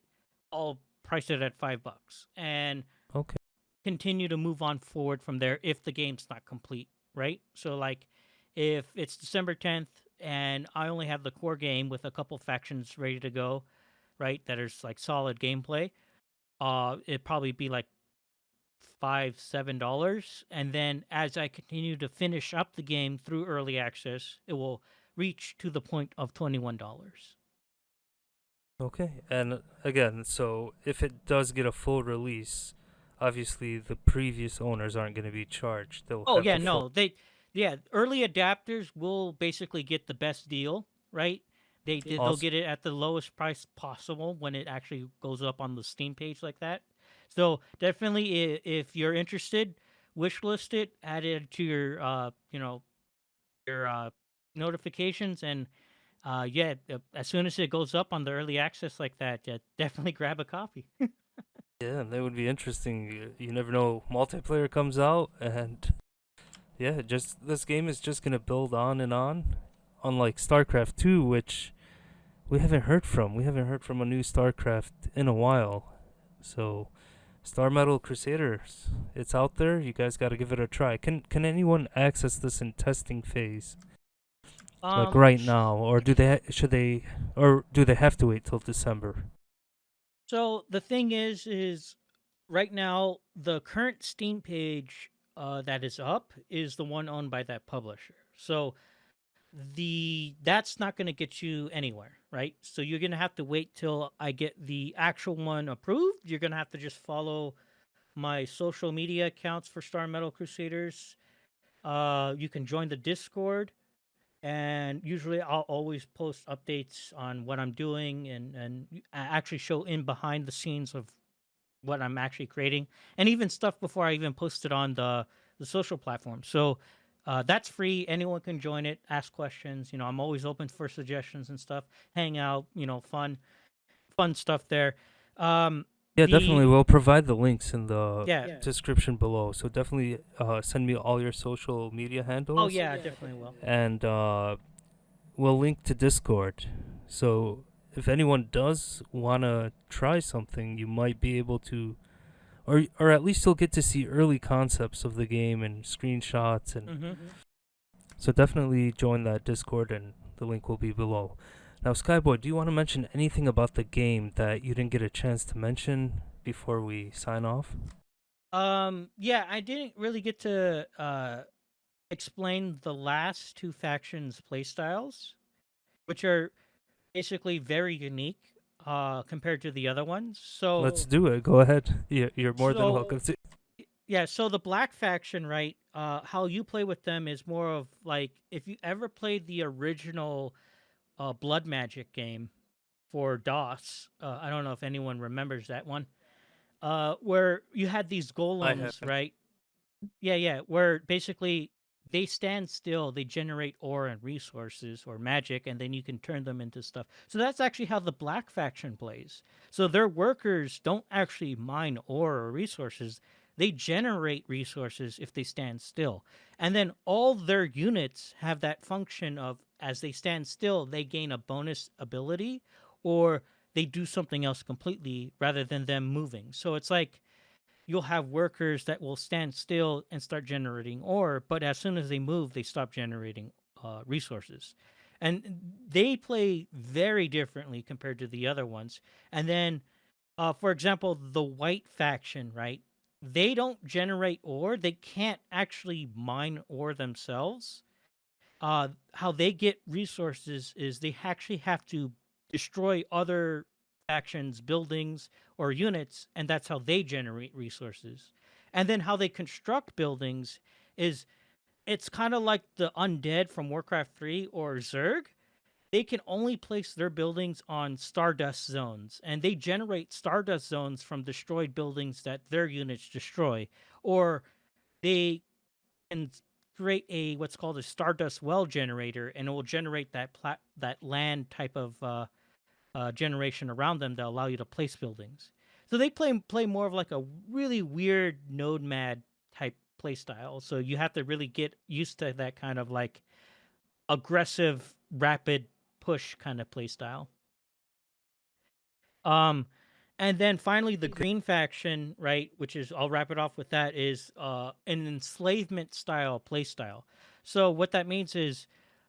I'll price it at $5 and Okay. continue to move on forward from there if the game's not complete, right? So like if it's December 10th and I only have the core game with a couple factions ready to go, right? That is like solid gameplay, it'd probably be like $5, $7. And then as I continue to finish up the game through early access, it will reach to the point of $21. Okay. And again, so if it does get a full release, obviously the previous owners aren't going to be charged. They'll Oh have yeah, the full. no, yeah, early adapters will basically get the best deal, right? They'll Also, get it at the lowest price possible when it actually goes up on the Steam page like that. So definitely, if you're interested, wishlist it, add it to your your notifications, and Yeah, as soon as it goes up on the early access like that, yeah, definitely grab a copy. Yeah, that would be interesting. You never know. Multiplayer comes out, and yeah, just this game is just gonna build on and on. Unlike StarCraft 2, which we haven't heard from. We haven't heard from a new StarCraft in a while. So, StarMetal Crusaders, it's out there. You guys got to give it a try. Can anyone access this in testing phase, like Um, right s- now, or should they, or do they have to wait till December? so the thing is right now the current Steam page that is up is the one owned by that publisher. So that's not going to get you anywhere, right? So you're going to have to wait till I get the actual one approved. You're going to have to just follow my social media accounts for Star Metal Crusaders. You can join the Discord, and usually I'll always post updates on what I'm doing and actually show in behind the scenes of what I'm actually creating, and even stuff before I even post it on the social platform. So that's free. Anyone can join it, ask questions. I'm always open for suggestions and stuff. Hang out, fun stuff there. Yeah, definitely. The We'll provide the links in the Yeah. description below. So definitely send me all your social media Oh handles, yeah, definitely will. and we'll link to Discord. So if anyone does wanna try something, you might be able to, or at least you'll get to see early concepts of the game and screenshots, and Hmm. so definitely join that Discord, and the link will be below. Now, Skyboy, do you want to mention anything about the game that you didn't get a chance to mention before we sign off? Yeah, I didn't really get to explain the last two factions playstyles, which are basically very unique compared to the other ones. Let's do it. Go ahead. You're more than So welcome to. yeah, so the black faction, right? How you play with them is more of like if you ever played the original Blood Magic game for DOS. I don't know if anyone remembers that one. Where you had these I golems, haven't. right? Yeah, yeah, where basically they stand still, they generate ore and resources or magic, and then you can turn them into stuff. So that's actually how the black faction plays. So their workers don't actually mine ore or resources. They generate resources if they stand still. And then all their units have that function of as they stand still, they gain a bonus ability or they do something else completely rather than them moving. So it's like you'll have workers that will stand still and start generating ore, but as soon as they move, they stop generating resources. And they play very differently compared to the other ones. And then, for example, the white faction, right? They don't generate ore. They can't actually mine ore themselves. How they get resources is they actually have to destroy other factions, buildings, or units, and that's how they generate resources. And then how they construct buildings is it's kind of like the undead from Warcraft 3 or Zerg. They can only place their buildings on stardust zones, and they generate stardust zones from destroyed buildings that their units destroy, or they can create a what's called a stardust well generator, and it will generate that land type of generation around them that allow you to place buildings. So they play more of like a really weird node mad type play style. So you have to really get used to that kind of like aggressive, rapid push kind of play style. Um, and then finally, the green faction, right, which is I'll wrap it off with that is an enslavement style play style. So what that means is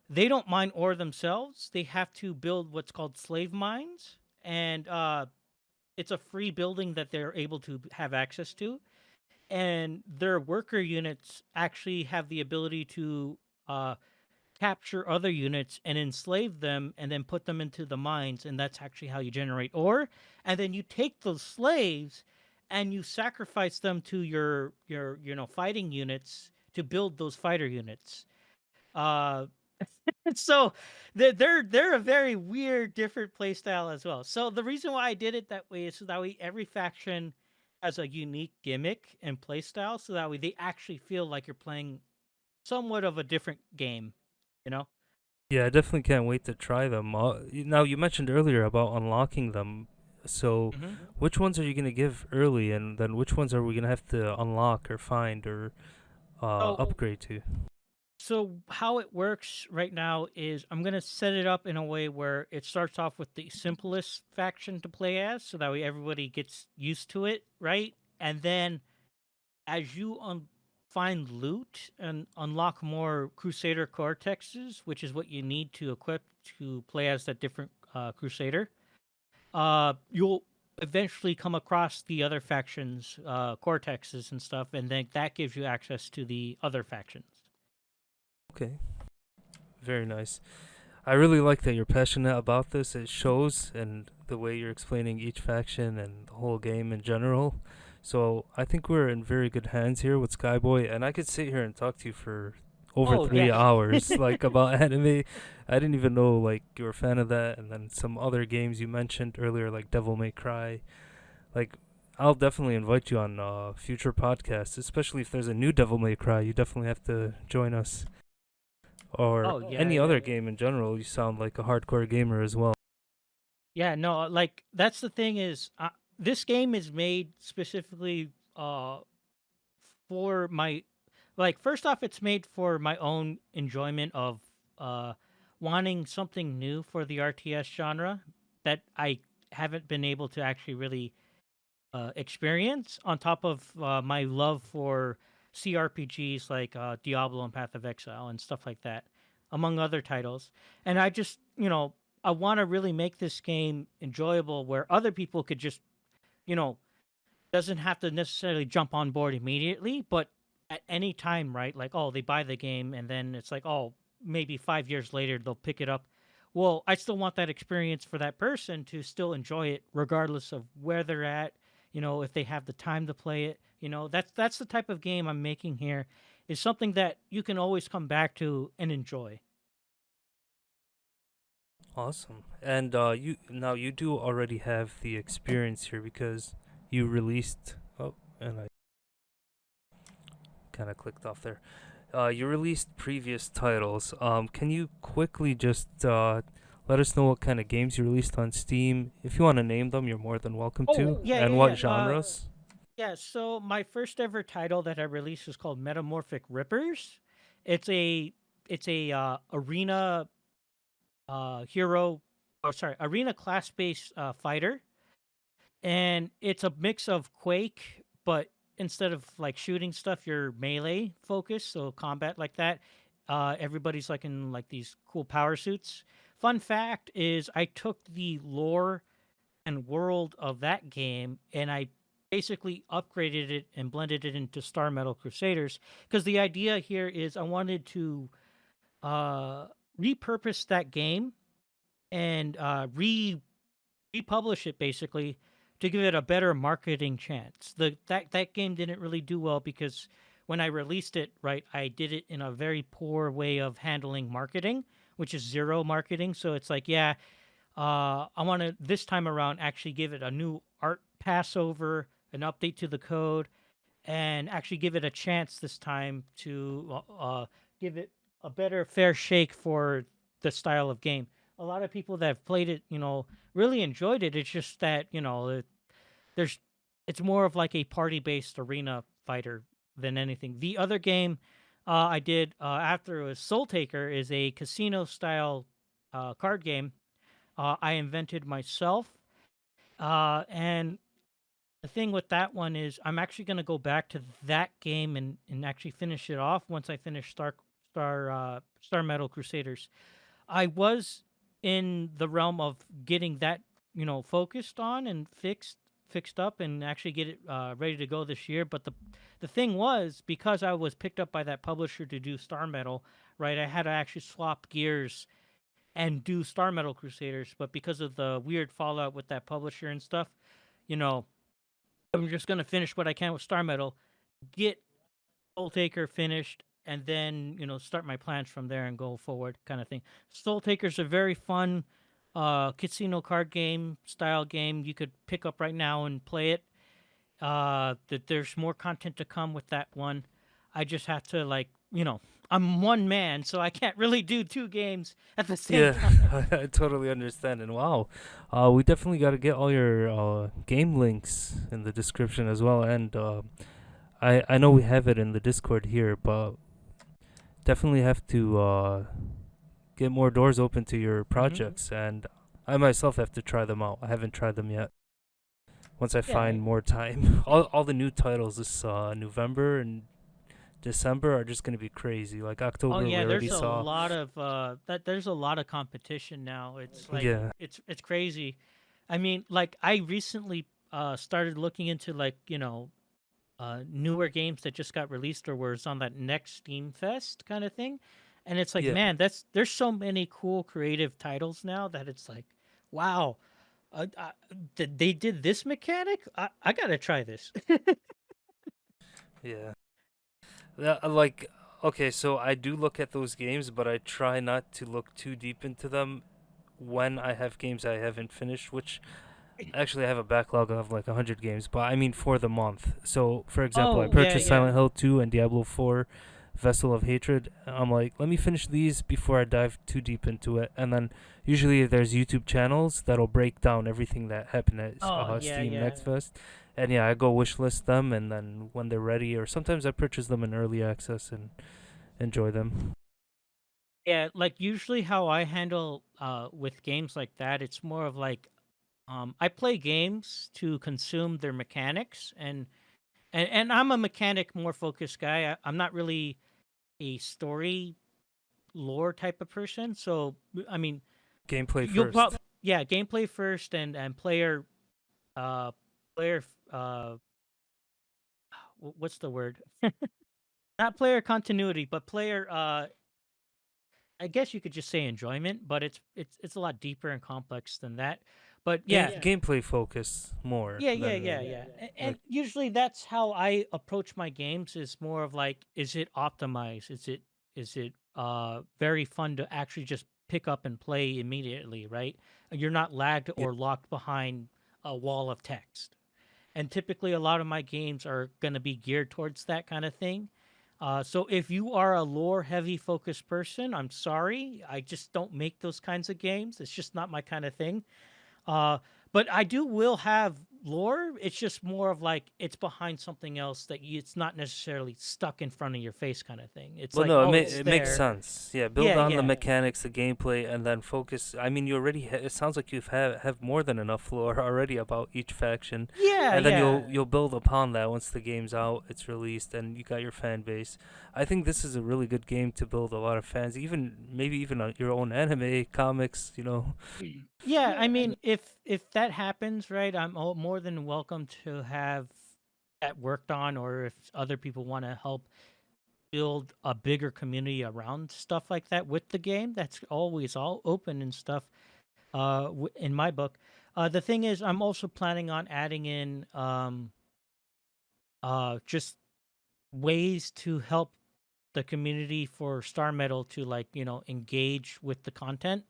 they don't mine ore themselves. They have to build what's called slave mines, and it's a free building that they're able to have access to. And their worker units actually have the ability to uh, capture other units and enslave them and then put them into the mines, and that's actually how you generate ore. And then you take those slaves and you sacrifice them to your fighting units to build those fighter units. uh so they're a very weird different play style as well. So the reason why I did it that way is so that way every faction has a unique gimmick and play style, so that way they actually feel like you're playing somewhat of a different game, you know. Yeah, I definitely can't wait to try them. Now, you mentioned earlier about unlocking them. So, Hmm. which ones are you going to give early, and then which ones are we going to have to unlock or find or So upgrade to? So how it works right now is I'm gonna set it up in a way where it starts off with the simplest faction to play as, so that way everybody gets used to it, right? And then as you find loot and unlock more Crusader cortexes, which is what you need to equip to play as that different Crusader, you'll eventually come across the other factions' cortexes and stuff, and then that gives you access to the other factions. Okay, very nice. I really like that you're passionate about this. It shows and the way you're explaining each faction and the whole game in general. So I think we're in very good hands here with Skyboy, and I could sit here and talk to you for over Oh three yes. hours, like about anime. I didn't even know like you were a fan of that, and then some other games you mentioned earlier, like Devil May Cry. Like, I'll definitely invite you on future podcasts, especially if there's a new Devil May Cry. You definitely have to join us, or Oh yeah, any yeah. other game in general. You sound like a hardcore gamer as well. Yeah, no, like that's the thing is this game is made specifically for my like first off it's made for my own enjoyment of uh wanting something new for the RTS genre that I haven't been able to actually really experience on top of my love for CRPGs like Diablo and Path of Exile and stuff like that, among other titles. And I just, I want to really make this game enjoyable where other people could just, you know, doesn't have to necessarily jump on board immediately, but at any time, right? Like, oh, they buy the game and then it's like, oh, maybe 5 years later they'll pick it up. Well, I still want that experience for that person to still enjoy it, regardless of where they're at. If they have the time to play it. That's the type of game I'm making here. Is something that you can always come back to and enjoy. Awesome. And you do already have the experience here because you released. Oh, and I kind of clicked off there. You released previous titles. Can you quickly just let us know what kind of games you released on Steam? If you want to name them, you're more than welcome Oh, to. yeah, And yeah, what yeah. genres? Yeah, so my first ever title that I released is called Metamorphic Rippers. It's a arena hero, or sorry, arena class based fighter, and it's a mix of Quake, but instead of like shooting stuff, you're melee focused, so combat like that. Everybody's like in like these cool power suits. Fun fact is, I took the lore and world of that game and I basically upgraded it and blended it into StarMetal Crusaders because the idea here is I wanted to uh, repurpose that game and republish it basically to give it a better marketing chance. That game didn't really do well because when I released it, right, I did it in a very poor way of handling marketing, which is zero marketing. So it's like, yeah, I want to this time around actually give it a new art passover, an update to the code, and actually give it a chance this time to give it a better fair shake for the style of game. A lot of people that have played it, really enjoyed it. It's just that there's it's more of like a party-based arena fighter than anything. The other game I did after it was Soul Taker is a casino-style card game I invented myself. And the thing with that one is I'm actually going to go back to that game and actually finish it off once I finish Star Metal Crusaders. I was in the realm of getting that, focused on and fixed up and actually get it ready to go this year, but the thing was because I was picked up by that publisher to do Star Metal, right? I had to actually swap gears and do Star Metal Crusaders, but because of the weird fallout with that publisher and stuff, you know, I'm just gonna finish what I can with Star Metal, get Soul Taker finished, and then start my plans from there and go forward, kind of thing. Soul Taker's a very fun casino card game style game you could pick up right now and play it. That there's more content to come with that one. I just have to like I'm one man, so I can't really do two games at the same Yeah, time. I totally understand. And wow, we definitely got to get all your game links in the description as well. And I know we have it in the Discord here, but definitely have to get more doors open to your Hmm. projects. And I myself have to try them out. I haven't tried them yet. Once I Yeah. find more time, all the new titles this November and December are just gonna be crazy. Like Oh October, we yeah, already there's a saw. lot of there's a lot of competition now. It's like Yeah, it's crazy. I mean, like I recently started looking into like, newer games that just got released or was on that next Steam Fest kind of thing. And it's like, yeah, man, there's so many cool creative titles now that it's like, wow, they did this mechanic. I gotta try this. yeah. Like, okay, so I do look at those games, but I try not to look too deep into them when I have games I haven't finished, which actually I have a backlog of like 100 games, but I mean for the month. So, for example, I Oh yeah, purchased yeah. Silent Hill 2 and Diablo 4 Vessel of Hatred. I'm like, let me finish these before I dive too deep into it. And then usually there's YouTube channels that'll break down everything that happened at Oh yeah, Steam yeah. Next Fest. And yeah, I go wishlist them, and then when they're ready, or sometimes I purchase them in early access and enjoy them. Yeah, like usually how I handle with games like that, it's more of like I play games to consume their mechanics and I'm a mechanic more focused guy. I'm not really a story lore type of person. So I mean, Gameplay you'll first. probably yeah, gameplay first and player uh player what's the word? Not player continuity, but player I guess you could just say enjoyment, but it's a lot deeper and complex than that. But yeah, Gameplay focus more than yeah. And like usually that's how I approach my games is more of like, is it optimized? Is it very fun to actually just pick up and play immediately, right? You're not lagged yeah. or locked behind a wall of text. And typically a lot of my games are going to be geared towards that kind of thing. So if you are a lore heavy focused person, I'm sorry. I just don't make those kinds of games. It's just not my kind of thing. Uh, but I do will have lore. It's just more of like it's behind something else that it's not necessarily stuck in front of your face kind of thing. It's Well, like, no, oh, it's it makes there. sense. Yeah, build Yeah, on the yeah, mechanics, the gameplay, and then focus. I mean, you already. It sounds like you've have more than enough lore already about each faction, yeah, and then yeah. you'll build upon that once the game's out, it's released, and you got your fan base. I think this is a really good game to build a lot of fans, even maybe even your own anime, comics. You know. Yeah, I mean, if that happens, right, I'm more than welcome to have that worked on, or if other people want to help build a bigger community around stuff like that with the game, that's always all open and stuff. In my book, the thing is, I'm also planning on adding in just ways to help the community for Star Metal to like engage with the content.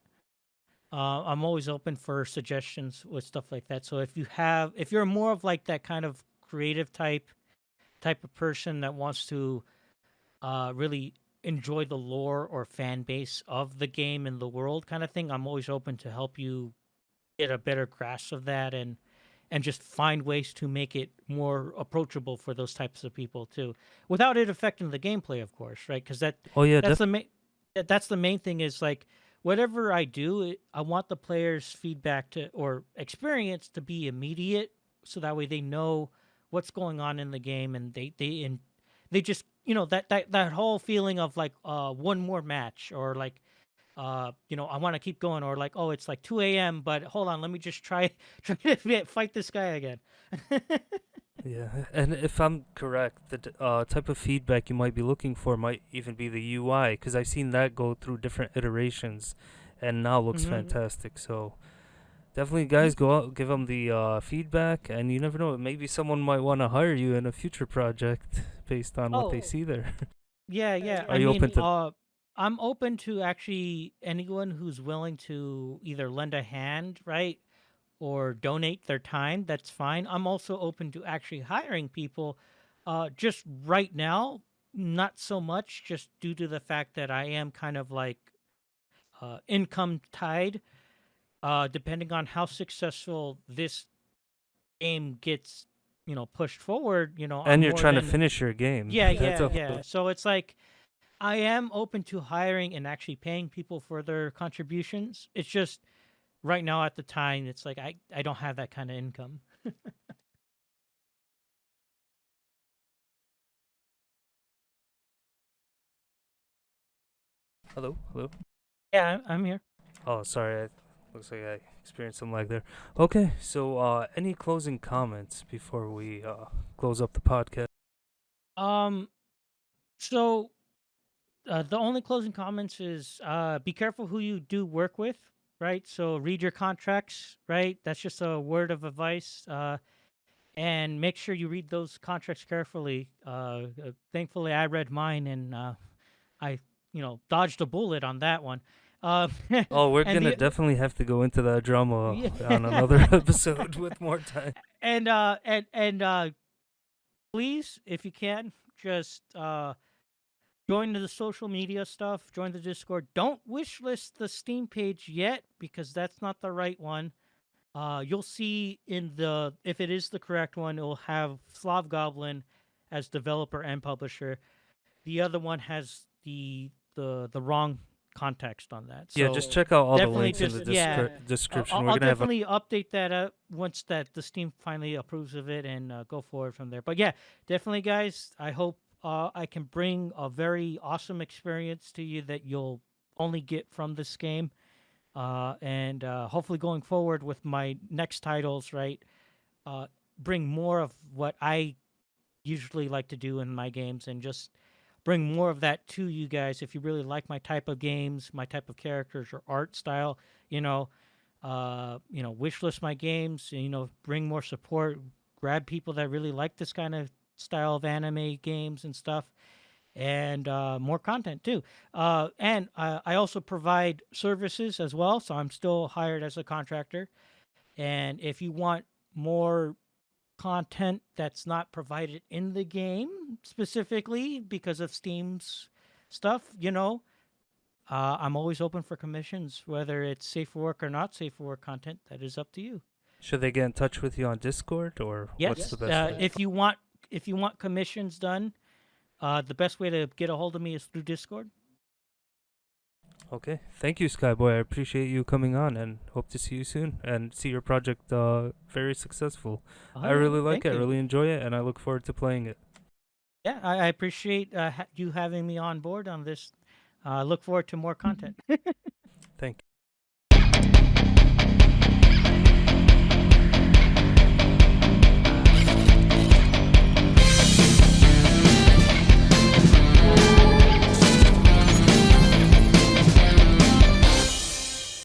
I'm always open for suggestions with stuff like that. So if you're more of like that kind of creative type of person that wants to really enjoy the lore or fan base of the game and the world kind of thing, I'm always open to help you get a better grasp of that and just find ways to make it more approachable for those types of people too, without it affecting the gameplay, of course, right? Because Oh yeah, that's the main that's the main thing is like whatever I do, I want the players' feedback to or experience to be immediate, so that way they know what's going on in the game and they just that whole feeling of like one more match or like I want to keep going, or like, oh, it's like 2 a.m., but hold on, let me just try try to fight this guy again. yeah. And if I'm correct, the type of feedback you might be looking for might even be the UI, because I've seen that go through different iterations, and now looks Hmm. fantastic. So definitely, guys, go out, give them the feedback, and you never know. Maybe someone might want to hire you in a future project based on what they Oh, see there. yeah, yeah. Are I you mean, open to? I'm open to actually anyone who's willing to either lend a hand, right, or donate their time. That's fine. I'm also open to actually hiring people. Just right now, not so much, just due to the fact that I am kind of like income tied. Depending on how successful this game gets, pushed forward, I'm And you're more trying to than finish your game. yeah, That's yeah, also yeah. So it's like I am open to hiring and actually paying people for their contributions. It's just right now at the time, it's like I don't have that kind of income. hello, hello. Yeah, I'm here. Oh, sorry. Looks like I experienced some lag there. Okay, so any closing comments before we close up the podcast? Um, so the only closing comments is be careful who you do work with, right? So read your contracts, right? That's just a word of advice. And make sure you read those contracts carefully. Thankfully, I read mine and I, dodged a bullet on that one. Uh, Oh, we're and gonna the definitely have to go into that drama yeah, on another episode with more time. and please, if you can, just join the social media stuff. Join the Discord. Don't wish list the Steam page yet because that's not the right one. You'll see in the if it is the correct one, it'll have Slav Goblin as developer and publisher. The other one has the wrong context on that. Yeah, So just check out all the definitely links in the just yeah. description. We're I'll gonna have a definitely update that once that the Steam finally approves of it and go forward from there. But yeah, definitely, guys. I hope I can bring a very awesome experience to you that you'll only get from this game and hopefully going forward with my next titles, right? Uh, bring more of what I usually like to do in my games, and just bring more of that to you guys. If you really like my type of games, my type of characters, or art style, wishlist my games. And, bring more support. Grab people that really like this kind of style of anime games and stuff and more content too. And I also provide services as well, so I'm still hired as a contractor. And if you want more content that's not provided in the game specifically because of Steam's stuff, I'm always open for commissions, whether it's safe for work or not safe for work content. That is up to you. Should they get in touch with you on Discord or what's Yes, the best way? if you want commissions done, the best way to get a hold of me is through Discord. Okay. Thank you, Skyboy. I appreciate you coming on and hope to see you soon and see your project very successful. Oh I yeah, really like thank it. I you. really enjoy it and I look forward to playing it. Yeah, I appreciate you having me on board on this. Look forward to more content.